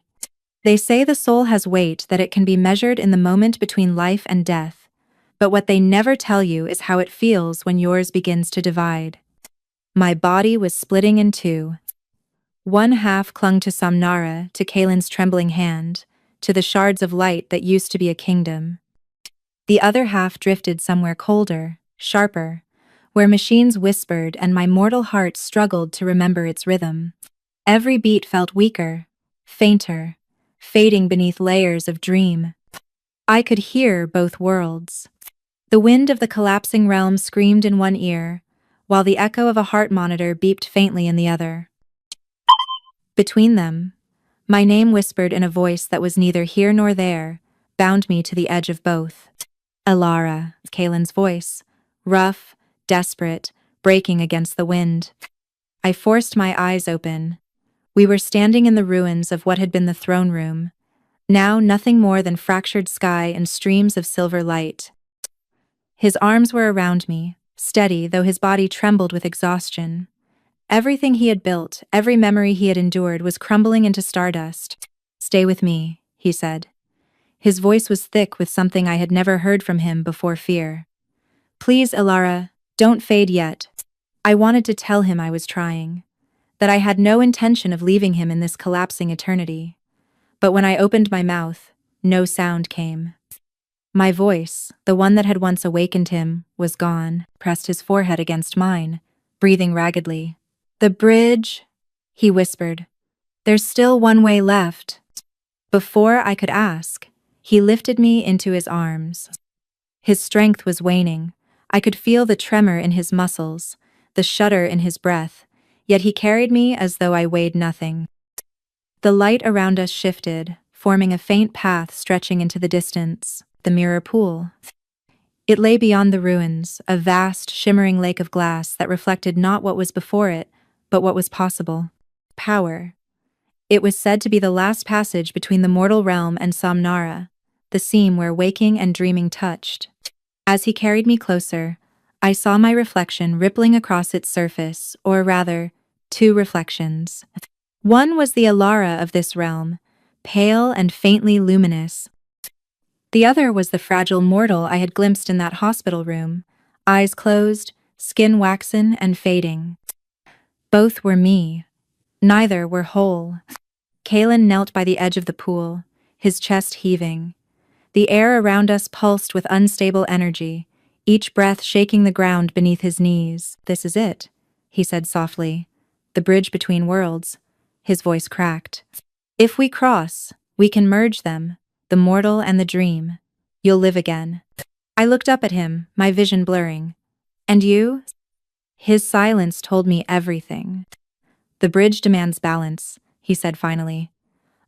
They say the soul has weight, that it can be measured in the moment between life and death, but what they never tell you is how it feels when yours begins to divide. My body was splitting in two. One half clung to Samnara, to Kalen's trembling hand, to the shards of light that used to be a kingdom. The other half drifted somewhere colder, sharper, where machines whispered and my mortal heart struggled to remember its rhythm. Every beat felt weaker, fainter, fading beneath layers of dream. I could hear both worlds. The wind of the collapsing realm screamed in one ear, while the echo of a heart monitor beeped faintly in the other. Between them, my name whispered in a voice that was neither here nor there, bound me to the edge of both. "Alara," Kalen's voice, rough, desperate, breaking against the wind. I forced my eyes open. We were standing in the ruins of what had been the throne room, now nothing more than fractured sky and streams of silver light. His arms were around me, steady though his body trembled with exhaustion. Everything he had built, every memory he had endured was crumbling into stardust. "Stay with me," he said. His voice was thick with something I had never heard from him before: fear. "Please, Alara, don't fade yet." I wanted to tell him I was trying, that I had no intention of leaving him in this collapsing eternity. But when I opened my mouth, no sound came. My voice, the one that had once awakened him, was gone, pressed his forehead against mine, breathing raggedly. "The bridge," he whispered. "There's still one way left." Before I could ask, he lifted me into his arms. His strength was waning. I could feel the tremor in his muscles, the shudder in his breath, yet he carried me as though I weighed nothing. The light around us shifted, forming a faint path stretching into the distance, the mirror pool. It lay beyond the ruins, a vast, shimmering lake of glass that reflected not what was before it, but what was possible. Power. It was said to be the last passage between the mortal realm and Samnara, the seam where waking and dreaming touched. As he carried me closer, I saw my reflection rippling across its surface, or rather, two reflections. One was the Alara of this realm, pale and faintly luminous. The other was the fragile mortal I had glimpsed in that hospital room, eyes closed, skin waxen and fading. Both were me. Neither were whole. Kalen knelt by the edge of the pool, his chest heaving. The air around us pulsed with unstable energy, each breath shaking the ground beneath his knees. "This is it," he said softly. "The bridge between worlds." His voice cracked. "If we cross, we can merge them, the mortal and the dream. You'll live again." I looked up at him, my vision blurring. "And you?" His silence told me everything. "The bridge demands balance," he said finally.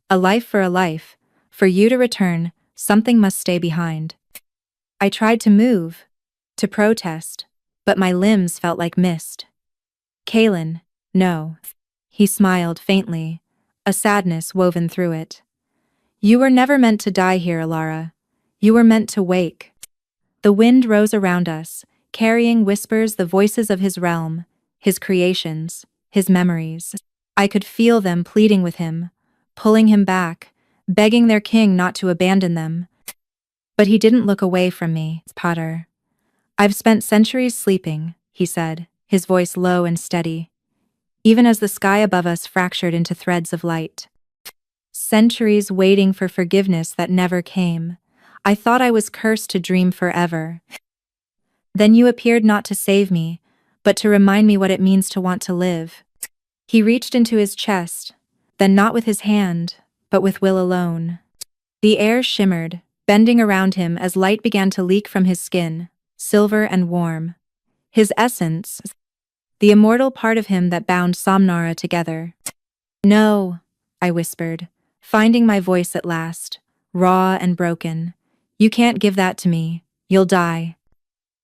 "A life for a life. For you to return, something must stay behind." I tried to move, to protest, but my limbs felt like mist. "Kalen, no." He smiled faintly, a sadness woven through it. "You were never meant to die here, Alara. You were meant to wake." The wind rose around us, carrying whispers, the voices of his realm, his creations, his memories. I could feel them pleading with him, pulling him back, begging their king not to abandon them. But he didn't look away from me. "Potter. I've spent centuries sleeping," he said, his voice low and steady, even as the sky above us fractured into threads of light. "Centuries waiting for forgiveness that never came. I thought I was cursed to dream forever. Then you appeared not to save me, but to remind me what it means to want to live." He reached into his chest, then not with his hand, but with will alone. The air shimmered, bending around him as light began to leak from his skin, silver and warm. His essence, the immortal part of him that bound Samnara together. No, I whispered, finding my voice at last, raw and broken. You can't give that to me, you'll die.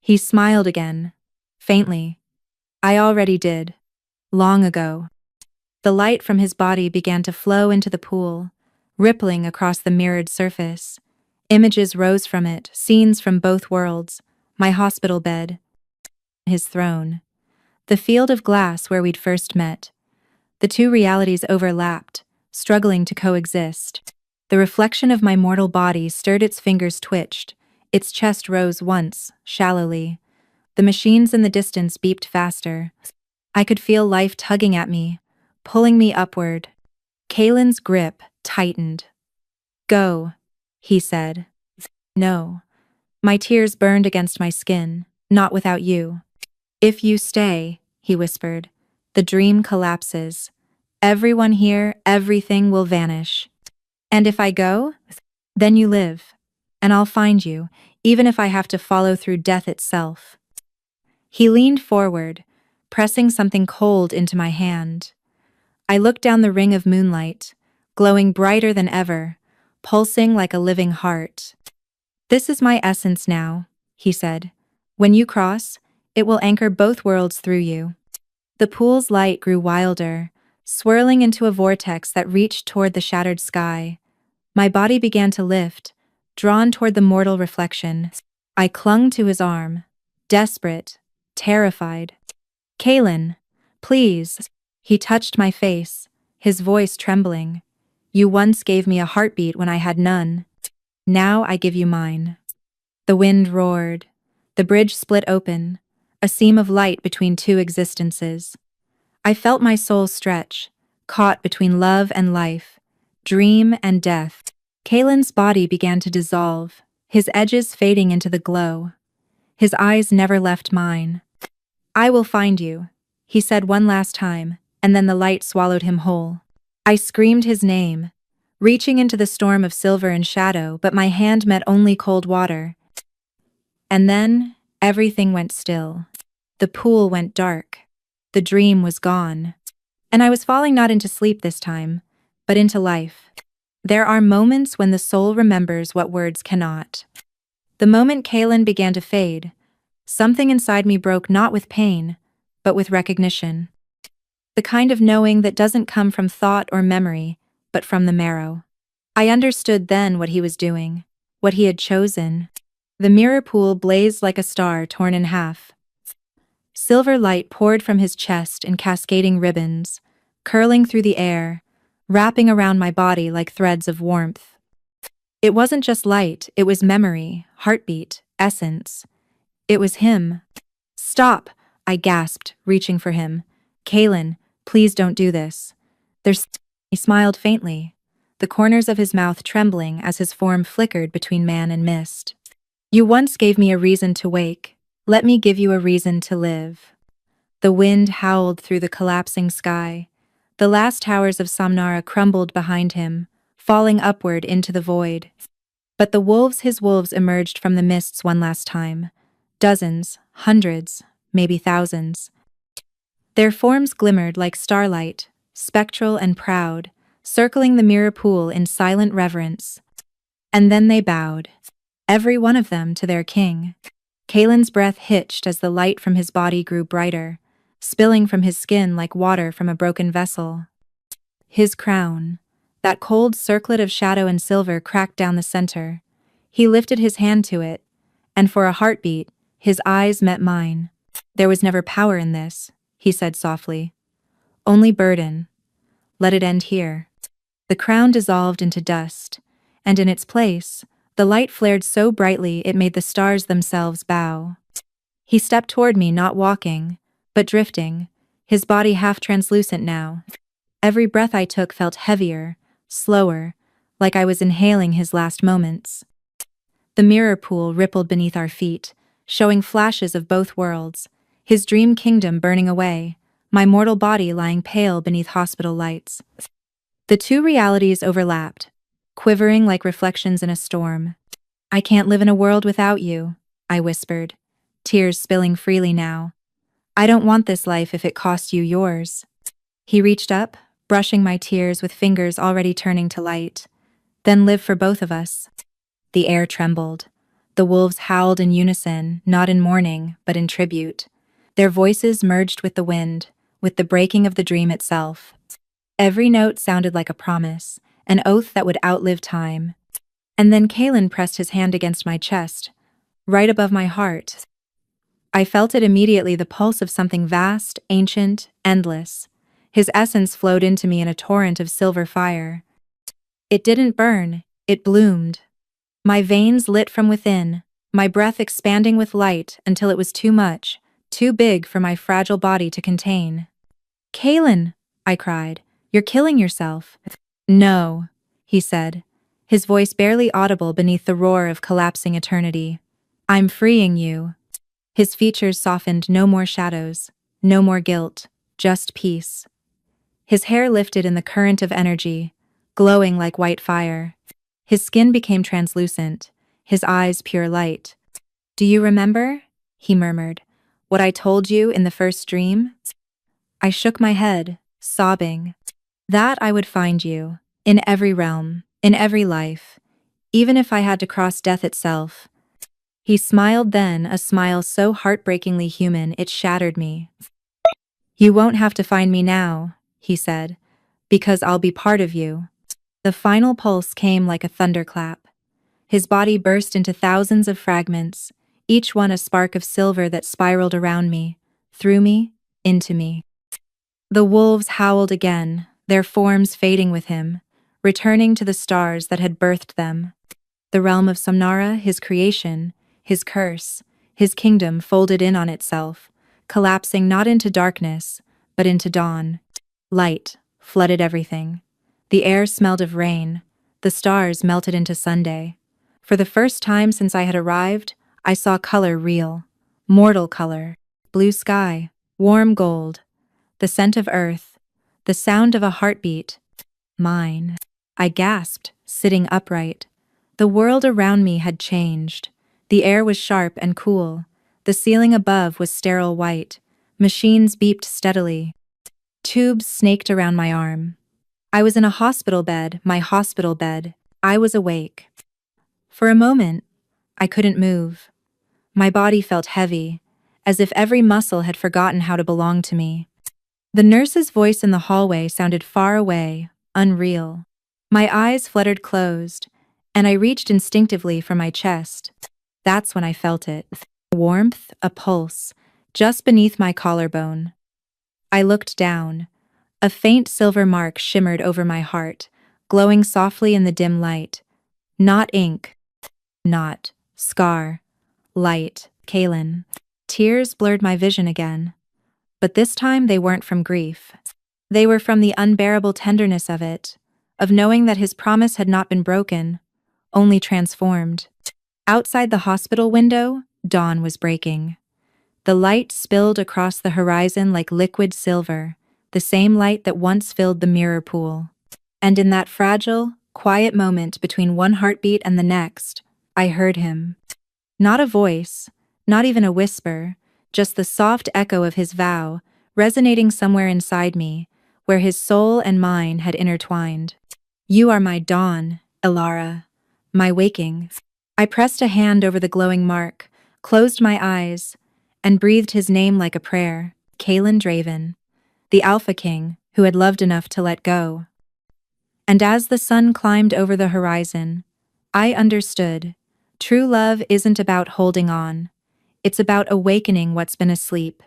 He smiled again, faintly. I already did. Long ago. The light from his body began to flow into the pool, rippling across the mirrored surface. Images rose from it, scenes from both worlds, my hospital bed, his throne, the field of glass where we'd first met. The two realities overlapped, struggling to coexist. The reflection of my mortal body stirred, its fingers twitched, its chest rose once, shallowly. The machines in the distance beeped faster. I could feel life tugging at me, pulling me upward. Kalen's grip tightened. Go, he said. No. My tears burned against my skin, not without you. If you stay, he whispered, the dream collapses. Everyone here, everything will vanish. And if I go, then you live. And I'll find you, even if I have to follow through death itself. He leaned forward, pressing something cold into my hand. I looked down the ring of moonlight, glowing brighter than ever, pulsing like a living heart. This is my essence now, he said. When you cross, it will anchor both worlds through you. The pool's light grew wilder, swirling into a vortex that reached toward the shattered sky. My body began to lift, drawn toward the mortal reflection. I clung to his arm, desperate, terrified. Kalen, please. He touched my face, his voice trembling. You once gave me a heartbeat when I had none. Now I give you mine. The wind roared. The bridge split open, a seam of light between two existences. I felt my soul stretch, caught between love and life, dream and death. Kalen's body began to dissolve, his edges fading into the glow. His eyes never left mine. I will find you, he said one last time, and then the light swallowed him whole. I screamed his name, reaching into the storm of silver and shadow, but my hand met only cold water. And then, everything went still. The pool went dark. The dream was gone. And I was falling not into sleep this time, but into life. There are moments when the soul remembers what words cannot. The moment Kalen began to fade, something inside me broke, not with pain, but with recognition. The kind of knowing that doesn't come from thought or memory, but from the marrow. I understood then what he was doing, what he had chosen. The mirror pool blazed like a star torn in half. Silver light poured from his chest in cascading ribbons, curling through the air, wrapping around my body like threads of warmth. It wasn't just light, it was memory, heartbeat, essence. It was him. Stop, I gasped, reaching for him. Kalen, please don't do this. He smiled faintly, the corners of his mouth trembling as his form flickered between man and mist. You once gave me a reason to wake. Let me give you a reason to live. The wind howled through the collapsing sky. The last towers of Samnara crumbled behind him, falling upward into the void. But his wolves emerged from the mists one last time. Dozens, hundreds, maybe thousands. Their forms glimmered like starlight, spectral and proud, circling the mirror pool in silent reverence. And then they bowed, every one of them to their king. Kalen's breath hitched as the light from his body grew brighter, spilling from his skin like water from a broken vessel. His crown, that cold circlet of shadow and silver, cracked down the center. He lifted his hand to it, and for a heartbeat, his eyes met mine. There was never power in this, he said softly. Only burden. Let it end here. The crown dissolved into dust, and in its place, the light flared so brightly it made the stars themselves bow. He stepped toward me, not walking, but drifting, his body half translucent now. Every breath I took felt heavier, slower, like I was inhaling his last moments. The mirror pool rippled beneath our feet, showing flashes of both worlds, his dream kingdom burning away, my mortal body lying pale beneath hospital lights. The two realities overlapped, quivering like reflections in a storm. I can't live in a world without you, I whispered, tears spilling freely now. I don't want this life if it costs you yours. He reached up, brushing my tears with fingers already turning to light. Then live for both of us. The air trembled. The wolves howled in unison, not in mourning, but in tribute. Their voices merged with the wind, with the breaking of the dream itself. Every note sounded like a promise, an oath that would outlive time. And then Kalen pressed his hand against my chest, right above my heart. I felt it immediately, the pulse of something vast, ancient, endless. His essence flowed into me in a torrent of silver fire. It didn't burn, it bloomed. My veins lit from within, my breath expanding with light until it was too much, too big for my fragile body to contain. Kalen, I cried, you're killing yourself. No, he said, his voice barely audible beneath the roar of collapsing eternity. I'm freeing you. His features softened, no more shadows, no more guilt, just peace. His hair lifted in the current of energy, glowing like white fire. His skin became translucent, his eyes pure light. Do you remember? He murmured. What I told you in the first dream? I shook my head, sobbing. That I would find you, in every realm, in every life, even if I had to cross death itself. He smiled then, a smile so heartbreakingly human it shattered me. You won't have to find me now, he said, because I'll be part of you. The final pulse came like a thunderclap. His body burst into thousands of fragments, each one a spark of silver that spiraled around me, through me, into me. The wolves howled again, their forms fading with him, returning to the stars that had birthed them. The realm of Samnara, his creation, his curse, his kingdom folded in on itself, collapsing not into darkness, but into dawn. Light flooded everything. The air smelled of rain. The stars melted into Sunday. For the first time since I had arrived, I saw color real. Mortal color. Blue sky. Warm gold. The scent of earth. The sound of a heartbeat. Mine. I gasped, sitting upright. The world around me had changed. The air was sharp and cool. The ceiling above was sterile white. Machines beeped steadily. Tubes snaked around my arm. I was in a hospital bed, my hospital bed. I was awake. For a moment, I couldn't move. My body felt heavy, as if every muscle had forgotten how to belong to me. The nurse's voice in the hallway sounded far away, unreal. My eyes fluttered closed, and I reached instinctively for my chest. That's when I felt it. Warmth, a pulse, just beneath my collarbone. I looked down. A faint silver mark shimmered over my heart, glowing softly in the dim light. Not ink. Not scar. Light. Kalen. Tears blurred my vision again. But this time they weren't from grief. They were from the unbearable tenderness of it, of knowing that his promise had not been broken, only transformed. Outside the hospital window, dawn was breaking. The light spilled across the horizon like liquid silver, the same light that once filled the mirror pool. And in that fragile, quiet moment between one heartbeat and the next, I heard him. Not a voice, not even a whisper, just the soft echo of his vow, resonating somewhere inside me, where his soul and mine had intertwined. You are my dawn, Elara, my waking. I pressed a hand over the glowing mark, closed my eyes, and breathed his name like a prayer, Kalen Draven, the Alpha King who had loved enough to let go. And as the sun climbed over the horizon, I understood, true love isn't about holding on. It's about awakening what's been asleep,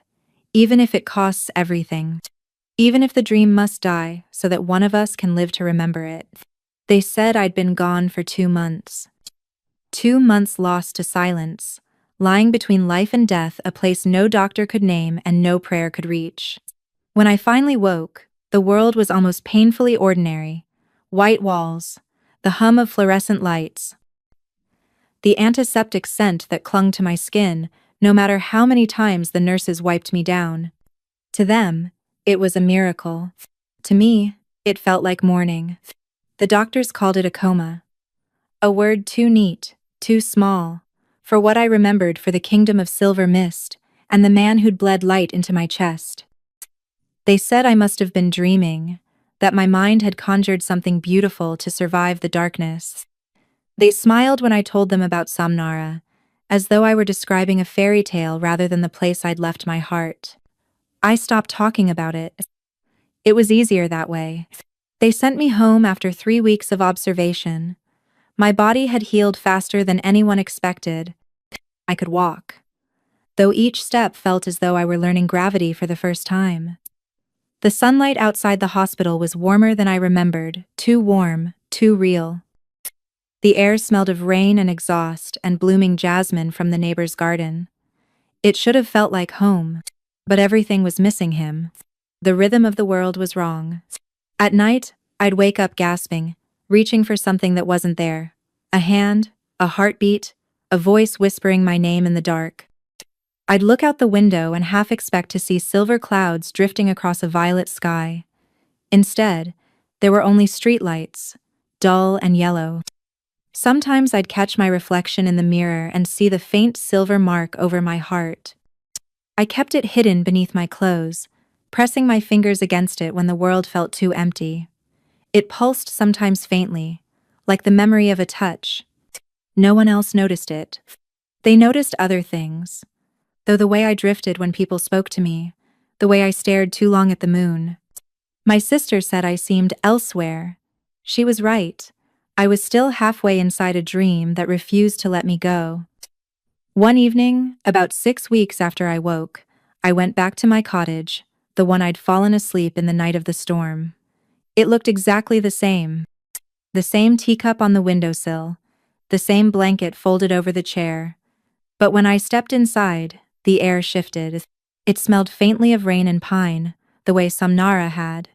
even if it costs everything. Even if the dream must die so that one of us can live to remember it. They said I'd been gone for 2 months. 2 months lost to silence, lying between life and death, a place no doctor could name and no prayer could reach. When I finally woke, the world was almost painfully ordinary. White walls, the hum of fluorescent lights, the antiseptic scent that clung to my skin, no matter how many times the nurses wiped me down. To them, it was a miracle. To me, It felt like morning. The doctors called it a coma. A word too neat, too small, for what I remembered for the kingdom of silver mist, and the man who'd bled light into my chest. They said I must have been dreaming, that my mind had conjured something beautiful to survive the darkness. They smiled when I told them about Samnara, as though I were describing a fairy tale rather than the place I'd left my heart. I stopped talking about it. It was easier that way. They sent me home after 3 weeks of observation. My body had healed faster than anyone expected. I could walk, though each step felt as though I were learning gravity for the first time. The sunlight outside the hospital was warmer than I remembered, too warm, too real. The air smelled of rain and exhaust and blooming jasmine from the neighbor's garden. It should have felt like home, but everything was missing him. The rhythm of the world was wrong. At night, I'd wake up gasping, reaching for something that wasn't there. A hand, a heartbeat, a voice whispering my name in the dark. I'd look out the window and half expect to see silver clouds drifting across a violet sky. Instead, there were only streetlights, dull and yellow. Sometimes I'd catch my reflection in the mirror and see the faint silver mark over my heart. I kept it hidden beneath my clothes, pressing my fingers against it when the world felt too empty. It pulsed sometimes faintly, like the memory of a touch. No one else noticed it. They noticed other things, though the way I drifted when people spoke to me, the way I stared too long at the moon. My sister said I seemed elsewhere. She was right. I was still halfway inside a dream that refused to let me go. One evening, about 6 weeks after I woke, I went back to my cottage, the one I'd fallen asleep in the night of the storm. It looked exactly the same. The same teacup on the windowsill, the same blanket folded over the chair. But when I stepped inside, the air shifted. It smelled faintly of rain and pine, the way Samnara had.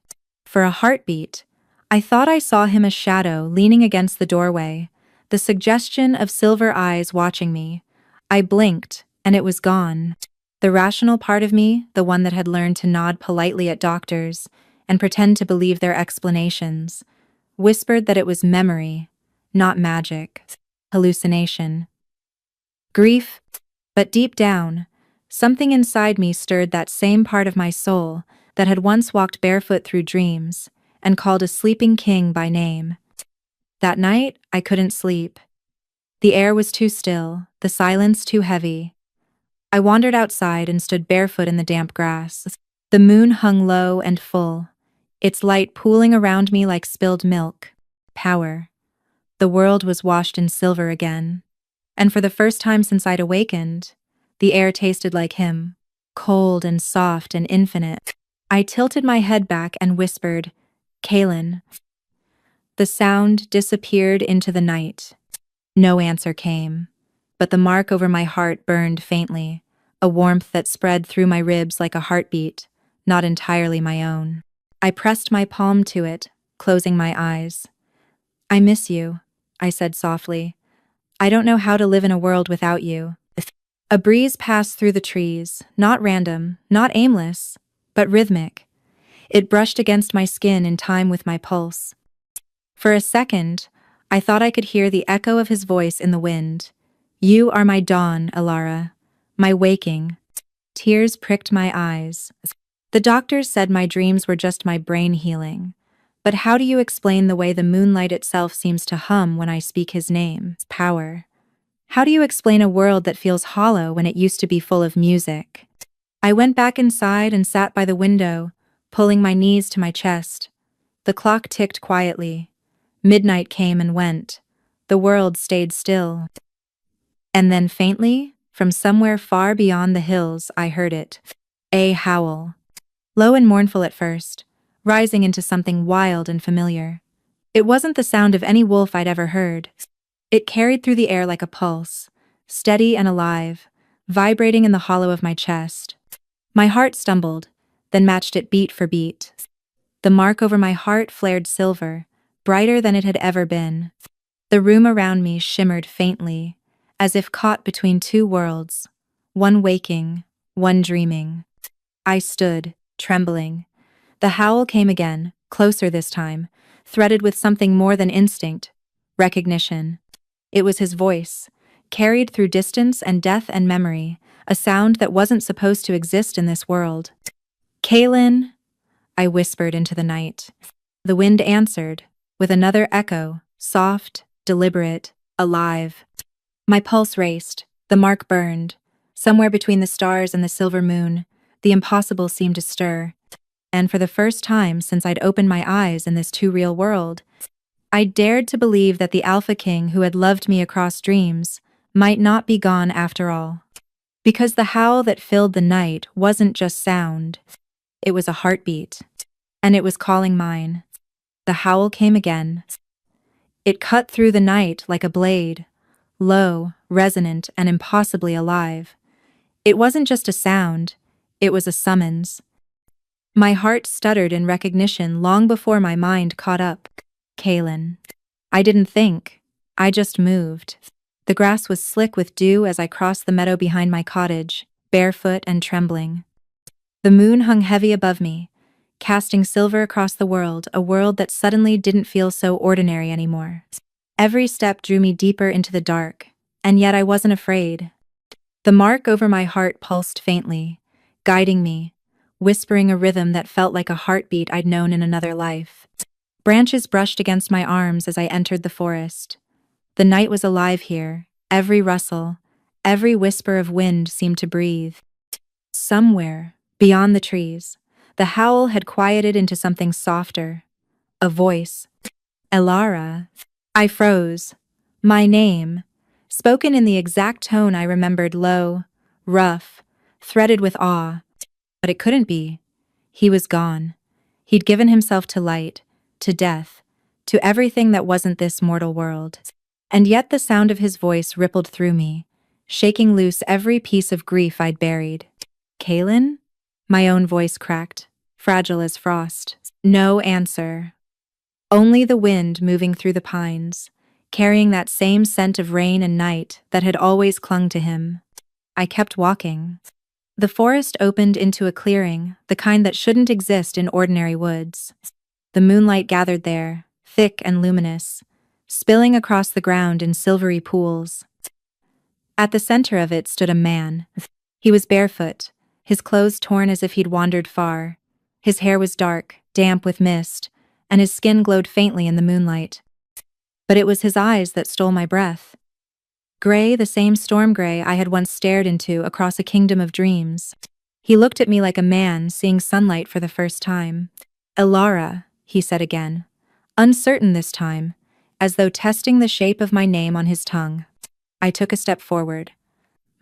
For a heartbeat, I thought I saw him a shadow leaning against the doorway, the suggestion of silver eyes watching me. I blinked, and it was gone. The rational part of me, the one that had learned to nod politely at doctors and pretend to believe their explanations, whispered that it was memory, not magic, hallucination, grief. But deep down, something inside me stirred that same part of my soul that had once walked barefoot through dreams and called a sleeping king by name. That night, I couldn't sleep. The air was too still, the silence too heavy. I wandered outside and stood barefoot in the damp grass. The moon hung low and full, its light pooling around me like spilled milk. Power. The world was washed in silver again. And for the first time since I'd awakened, the air tasted like him, cold and soft and infinite. I tilted my head back and whispered, "Kaelin." The sound disappeared into the night. No answer came, but the mark over my heart burned faintly, a warmth that spread through my ribs like a heartbeat, not entirely my own. I pressed my palm to it, closing my eyes. "I miss you," I said softly. "I don't know how to live in a world without you." A breeze passed through the trees, not random, not aimless, but rhythmic. It brushed against my skin in time with my pulse. For a second, I thought I could hear the echo of his voice in the wind. "You are my dawn, Alara. My waking." Tears pricked my eyes. The doctors said my dreams were just my brain healing. But how do you explain the way the moonlight itself seems to hum when I speak his name? Power. How do you explain a world that feels hollow when it used to be full of music? I went back inside and sat by the window, pulling my knees to my chest. The clock ticked quietly. Midnight came and went. The world stayed still. And then faintly, from somewhere far beyond the hills, I heard it. A howl. Low and mournful at first, rising into something wild and familiar. It wasn't the sound of any wolf I'd ever heard. It carried through the air like a pulse, steady and alive, vibrating in the hollow of my chest. My heart stumbled, then matched it beat for beat. The mark over my heart flared silver, brighter than it had ever been. The room around me shimmered faintly, as if caught between two worlds, one waking, one dreaming. I stood, trembling. The howl came again, closer this time, threaded with something more than instinct, recognition. It was his voice, carried through distance and death and memory, a sound that wasn't supposed to exist in this world. "Kaylin," I whispered into the night. The wind answered, with another echo, soft, deliberate, alive. My pulse raced, the mark burned. Somewhere between the stars and the silver moon, the impossible seemed to stir. And for the first time since I'd opened my eyes in this too real world, I dared to believe that the Alpha King who had loved me across dreams might not be gone after all. Because the howl that filled the night wasn't just sound. It was a heartbeat. And it was calling mine. The howl came again. It cut through the night like a blade, low, resonant, and impossibly alive. It wasn't just a sound, it was a summons. My heart stuttered in recognition long before my mind caught up. Kaylin. I didn't think. I just moved. The grass was slick with dew as I crossed the meadow behind my cottage, barefoot and trembling. The moon hung heavy above me, casting silver across the world, a world that suddenly didn't feel so ordinary anymore. Every step drew me deeper into the dark, and yet I wasn't afraid. The mark over my heart pulsed faintly, guiding me, whispering a rhythm that felt like a heartbeat I'd known in another life. Branches brushed against my arms as I entered the forest. The night was alive here, every rustle, every whisper of wind seemed to breathe. Somewhere, beyond the trees, the howl had quieted into something softer. A voice. Elara. I froze. My name, spoken in the exact tone I remembered, low, rough, threaded with awe. But it couldn't be. He was gone. He'd given himself to light, to death, to everything that wasn't this mortal world. And yet the sound of his voice rippled through me, shaking loose every piece of grief I'd buried. Kaylin? My own voice cracked, fragile as frost. No answer. Only the wind moving through the pines, carrying that same scent of rain and night that had always clung to him. I kept walking. The forest opened into a clearing, the kind that shouldn't exist in ordinary woods. The moonlight gathered there, thick and luminous, spilling across the ground in silvery pools. At the center of it stood a man. He was barefoot, his clothes torn as if he'd wandered far. His hair was dark, damp with mist, and his skin glowed faintly in the moonlight. But it was his eyes that stole my breath. Gray, the same storm gray I had once stared into across a kingdom of dreams. He looked at me like a man seeing sunlight for the first time. Elara, he said again, uncertain this time, as though testing the shape of my name on his tongue. I took a step forward.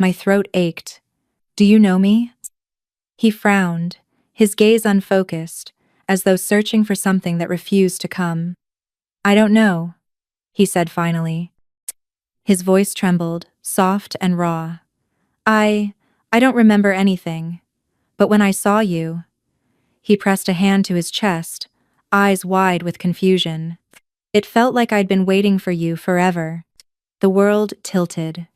My throat ached. Do you know me? He frowned, his gaze unfocused, as though searching for something that refused to come. I don't know, he said finally. His voice trembled, soft and raw. I don't remember anything. But when I saw you... He pressed a hand to his chest, eyes wide with confusion. It felt like I'd been waiting for you forever. The world tilted.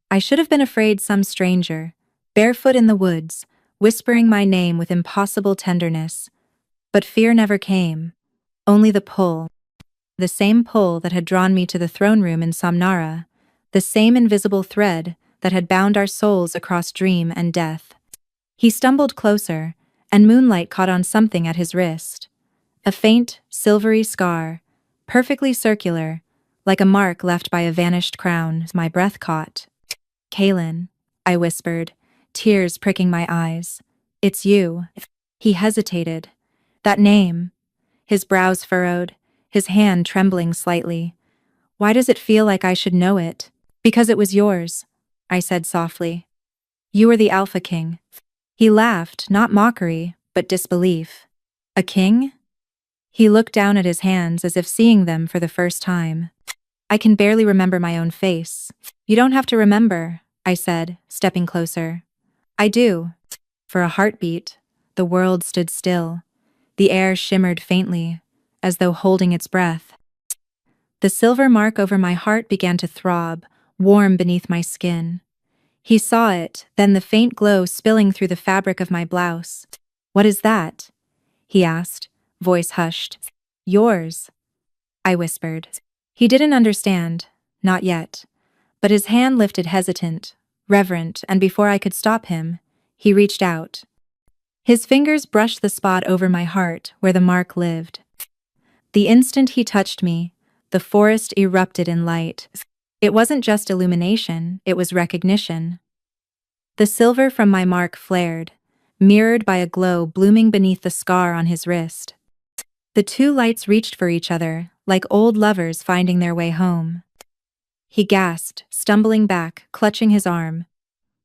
I should have been afraid some stranger, barefoot in the woods, whispering my name with impossible tenderness. But fear never came. Only the pull. The same pull that had drawn me to the throne room in Samnara. The same invisible thread that had bound our souls across dream and death. He stumbled closer, and moonlight caught on something at his wrist. A faint, silvery scar, perfectly circular, like a mark left by a vanished crown. My breath caught. Kaylin, I whispered, tears pricking my eyes. It's you. He hesitated. That name. His brows furrowed, his hand trembling slightly. Why does it feel like I should know it? Because it was yours, I said softly. You were the Alpha King. He laughed, not mockery, but disbelief. A king? He looked down at his hands as if seeing them for the first time. I can barely remember my own face. You don't have to remember, I said, stepping closer. I do. For a heartbeat, the world stood still. The air shimmered faintly, as though holding its breath. The silver mark over my heart began to throb, warm beneath my skin. He saw it, then the faint glow spilling through the fabric of my blouse. What is that? He asked, voice hushed. Yours, I whispered. He didn't understand, not yet, but his hand lifted hesitant, reverent, and before I could stop him, he reached out. His fingers brushed the spot over my heart where the mark lived. The instant he touched me, the forest erupted in light. It wasn't just illumination, it was recognition. The silver from my mark flared, mirrored by a glow blooming beneath the scar on his wrist. The two lights reached for each other, like old lovers finding their way home. He gasped, stumbling back, clutching his arm.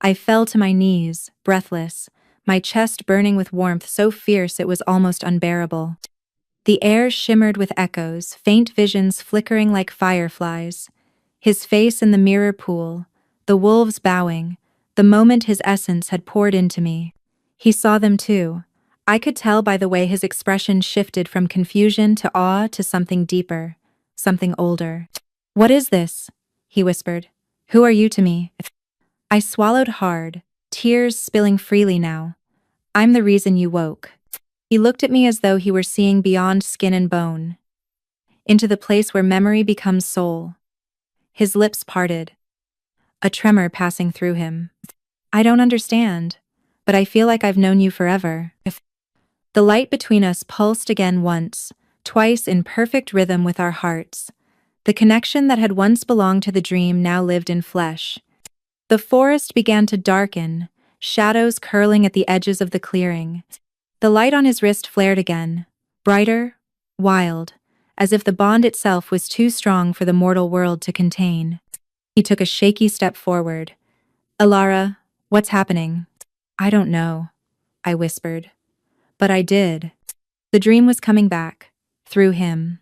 I fell to my knees, breathless, my chest burning with warmth so fierce it was almost unbearable. The air shimmered with echoes, faint visions flickering like fireflies. His face in the mirror pool, the wolves bowing, the moment his essence had poured into me. He saw them too. I could tell by the way his expression shifted from confusion to awe to something deeper, something older. What is this? He whispered. Who are you to me? I swallowed hard, tears spilling freely now. I'm the reason you woke. He looked at me as though he were seeing beyond skin and bone, into the place where memory becomes soul. His lips parted, a tremor passing through him. I don't understand, but I feel like I've known you forever. The light between us pulsed again once, twice in perfect rhythm with our hearts. The connection that had once belonged to the dream now lived in flesh. The forest began to darken, shadows curling at the edges of the clearing. The light on his wrist flared again, brighter, wild, as if the bond itself was too strong for the mortal world to contain. He took a shaky step forward. Alara, what's happening? I don't know, I whispered. But I did. The dream was coming back, through him.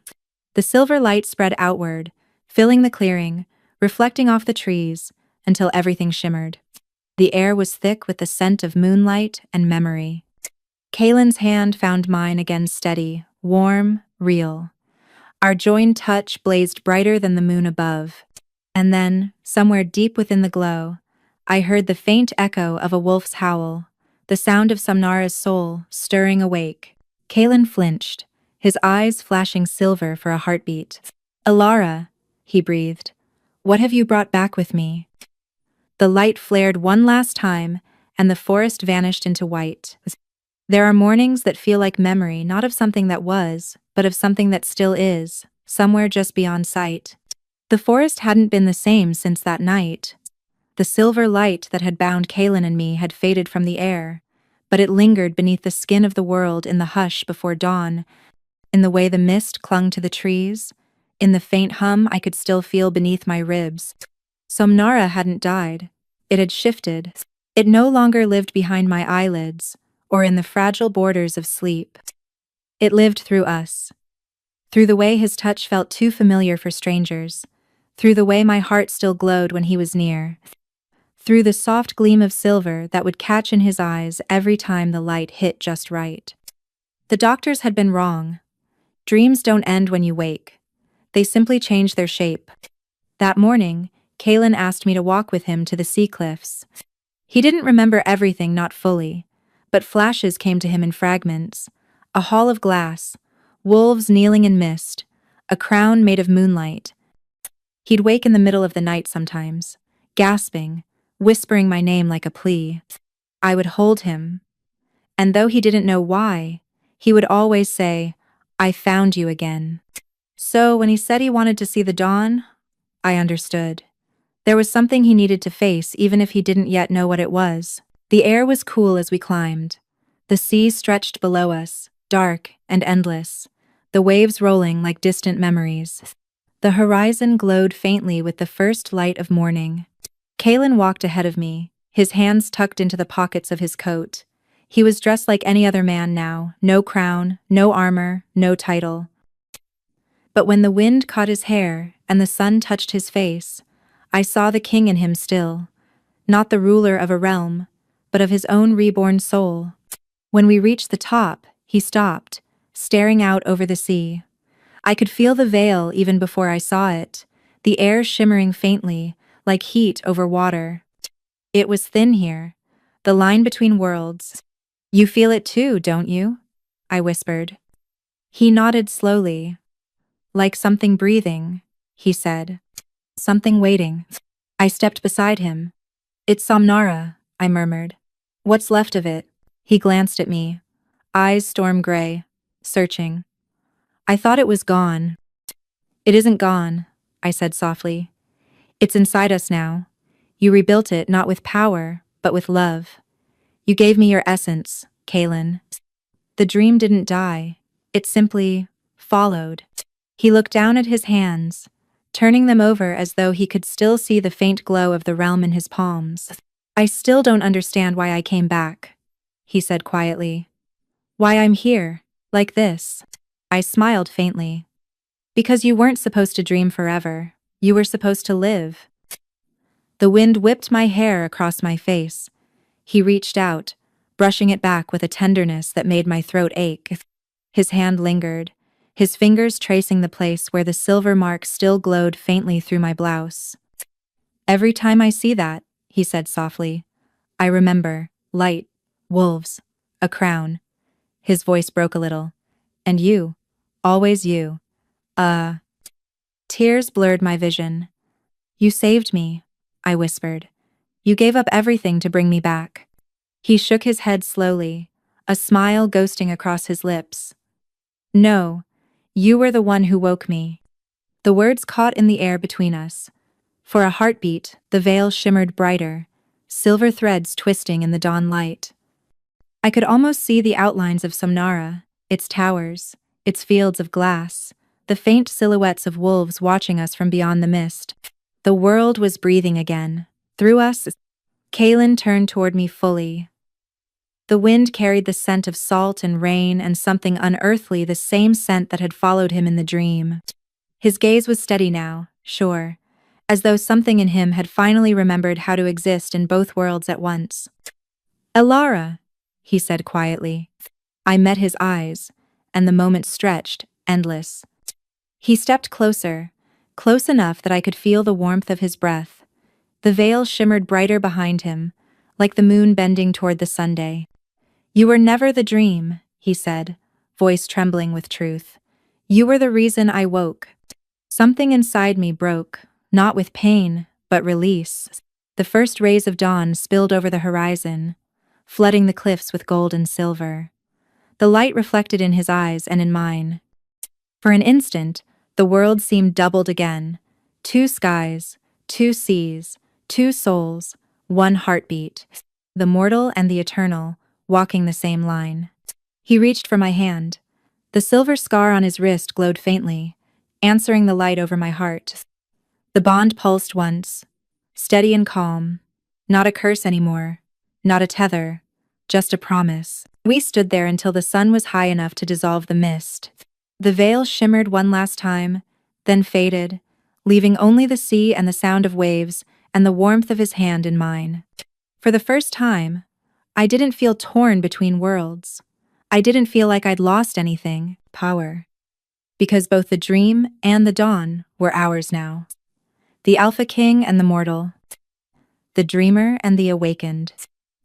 The silver light spread outward, filling the clearing, reflecting off the trees, until everything shimmered. The air was thick with the scent of moonlight and memory. Kaylin's hand found mine again steady, warm, real. Our joined touch blazed brighter than the moon above. And then, somewhere deep within the glow, I heard the faint echo of a wolf's howl, the sound of Samnara's soul stirring awake. Kaylin flinched, his eyes flashing silver for a heartbeat. Alara, he breathed, what have you brought back with me? The light flared one last time, and the forest vanished into white. There are mornings that feel like memory, not of something that was, but of something that still is, somewhere just beyond sight. The forest hadn't been the same since that night. The silver light that had bound Kaylin and me had faded from the air, but it lingered beneath the skin of the world in the hush before dawn, in the way the mist clung to the trees, in the faint hum I could still feel beneath my ribs. Samnara hadn't died. It had shifted. It no longer lived behind my eyelids, or in the fragile borders of sleep. It lived through us. Through the way his touch felt too familiar for strangers. Through the way my heart still glowed when he was near. Through the soft gleam of silver that would catch in his eyes every time the light hit just right. The doctors had been wrong. Dreams don't end when you wake. They simply change their shape. That morning, Kaylin asked me to walk with him to the sea cliffs. He didn't remember everything, not fully, but flashes came to him in fragments. A hall of glass, wolves kneeling in mist, a crown made of moonlight. He'd wake in the middle of the night sometimes, gasping, whispering my name like a plea. I would hold him, and though he didn't know why, he would always say, I found you again. So when he said he wanted to see the dawn, I understood. There was something he needed to face even if he didn't yet know what it was. The air was cool as we climbed. The sea stretched below us, dark and endless, the waves rolling like distant memories. The horizon glowed faintly with the first light of morning. Kaylin walked ahead of me, his hands tucked into the pockets of his coat. He was dressed like any other man now, no crown, no armor, no title. But when the wind caught his hair and the sun touched his face, I saw the king in him still, not the ruler of a realm, but of his own reborn soul. When we reached the top, he stopped, staring out over the sea. I could feel the veil even before I saw it, the air shimmering faintly, like heat over water. It was thin here, the line between worlds. You feel it too, don't you? I whispered. He nodded slowly. Like something breathing, he said. Something waiting. I stepped beside him. It's Somnara, I murmured. What's left of it? He glanced at me, eyes storm gray, searching. I thought it was gone. It isn't gone, I said softly. It's inside us now. You rebuilt it not with power, but with love. You gave me your essence, Kaylin. The dream didn't die. It simply followed. He looked down at his hands, turning them over as though he could still see the faint glow of the realm in his palms. I still don't understand why I came back, he said quietly. Why I'm here, like this. I smiled faintly. Because you weren't supposed to dream forever. You were supposed to live. The wind whipped my hair across my face. He reached out, brushing it back with a tenderness that made my throat ache. His hand lingered, his fingers tracing the place where the silver mark still glowed faintly through my blouse. Every time I see that, he said softly, I remember, light, wolves, a crown. His voice broke a little. And you, always you. Tears blurred my vision. You saved me, I whispered. You gave up everything to bring me back. He shook his head slowly, a smile ghosting across his lips. No, you were the one who woke me. The words caught in the air between us. For a heartbeat, the veil shimmered brighter, silver threads twisting in the dawn light. I could almost see the outlines of Somnara, its towers, its fields of glass, the faint silhouettes of wolves watching us from beyond the mist. The world was breathing again. Through us, Kaylin turned toward me fully. The wind carried the scent of salt and rain and something unearthly, the same scent that had followed him in the dream. His gaze was steady now, sure, as though something in him had finally remembered how to exist in both worlds at once. Elara, he said quietly. I met his eyes, and the moment stretched, endless. He stepped closer, close enough that I could feel the warmth of his breath. The veil shimmered brighter behind him, like the moon bending toward the Sunday. You were never the dream, he said, voice trembling with truth. You were the reason I woke. Something inside me broke, not with pain, but release. The first rays of dawn spilled over the horizon, flooding the cliffs with gold and silver. The light reflected in his eyes and in mine. For an instant, the world seemed doubled again. 2 skies, 2 seas, 2 souls, 1 heartbeat. The mortal and the eternal, walking the same line. He reached for my hand. The silver scar on his wrist glowed faintly, answering the light over my heart. The bond pulsed once, steady and calm. Not a curse anymore, not a tether, just a promise. We stood there until the sun was high enough to dissolve the mist. The veil shimmered one last time, then faded, leaving only the sea and the sound of waves and the warmth of his hand in mine. For the first time, I didn't feel torn between worlds. I didn't feel like I'd lost anything, power. Because both the dream and the dawn were ours now. The Alpha King and the mortal. The dreamer and the awakened.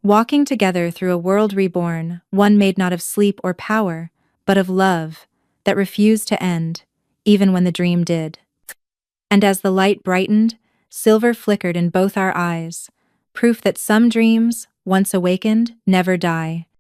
Walking together through a world reborn, one made not of sleep or power, but of love, that refused to end, even when the dream did. And as the light brightened, silver flickered in both our eyes, proof that some dreams, once awakened, never die.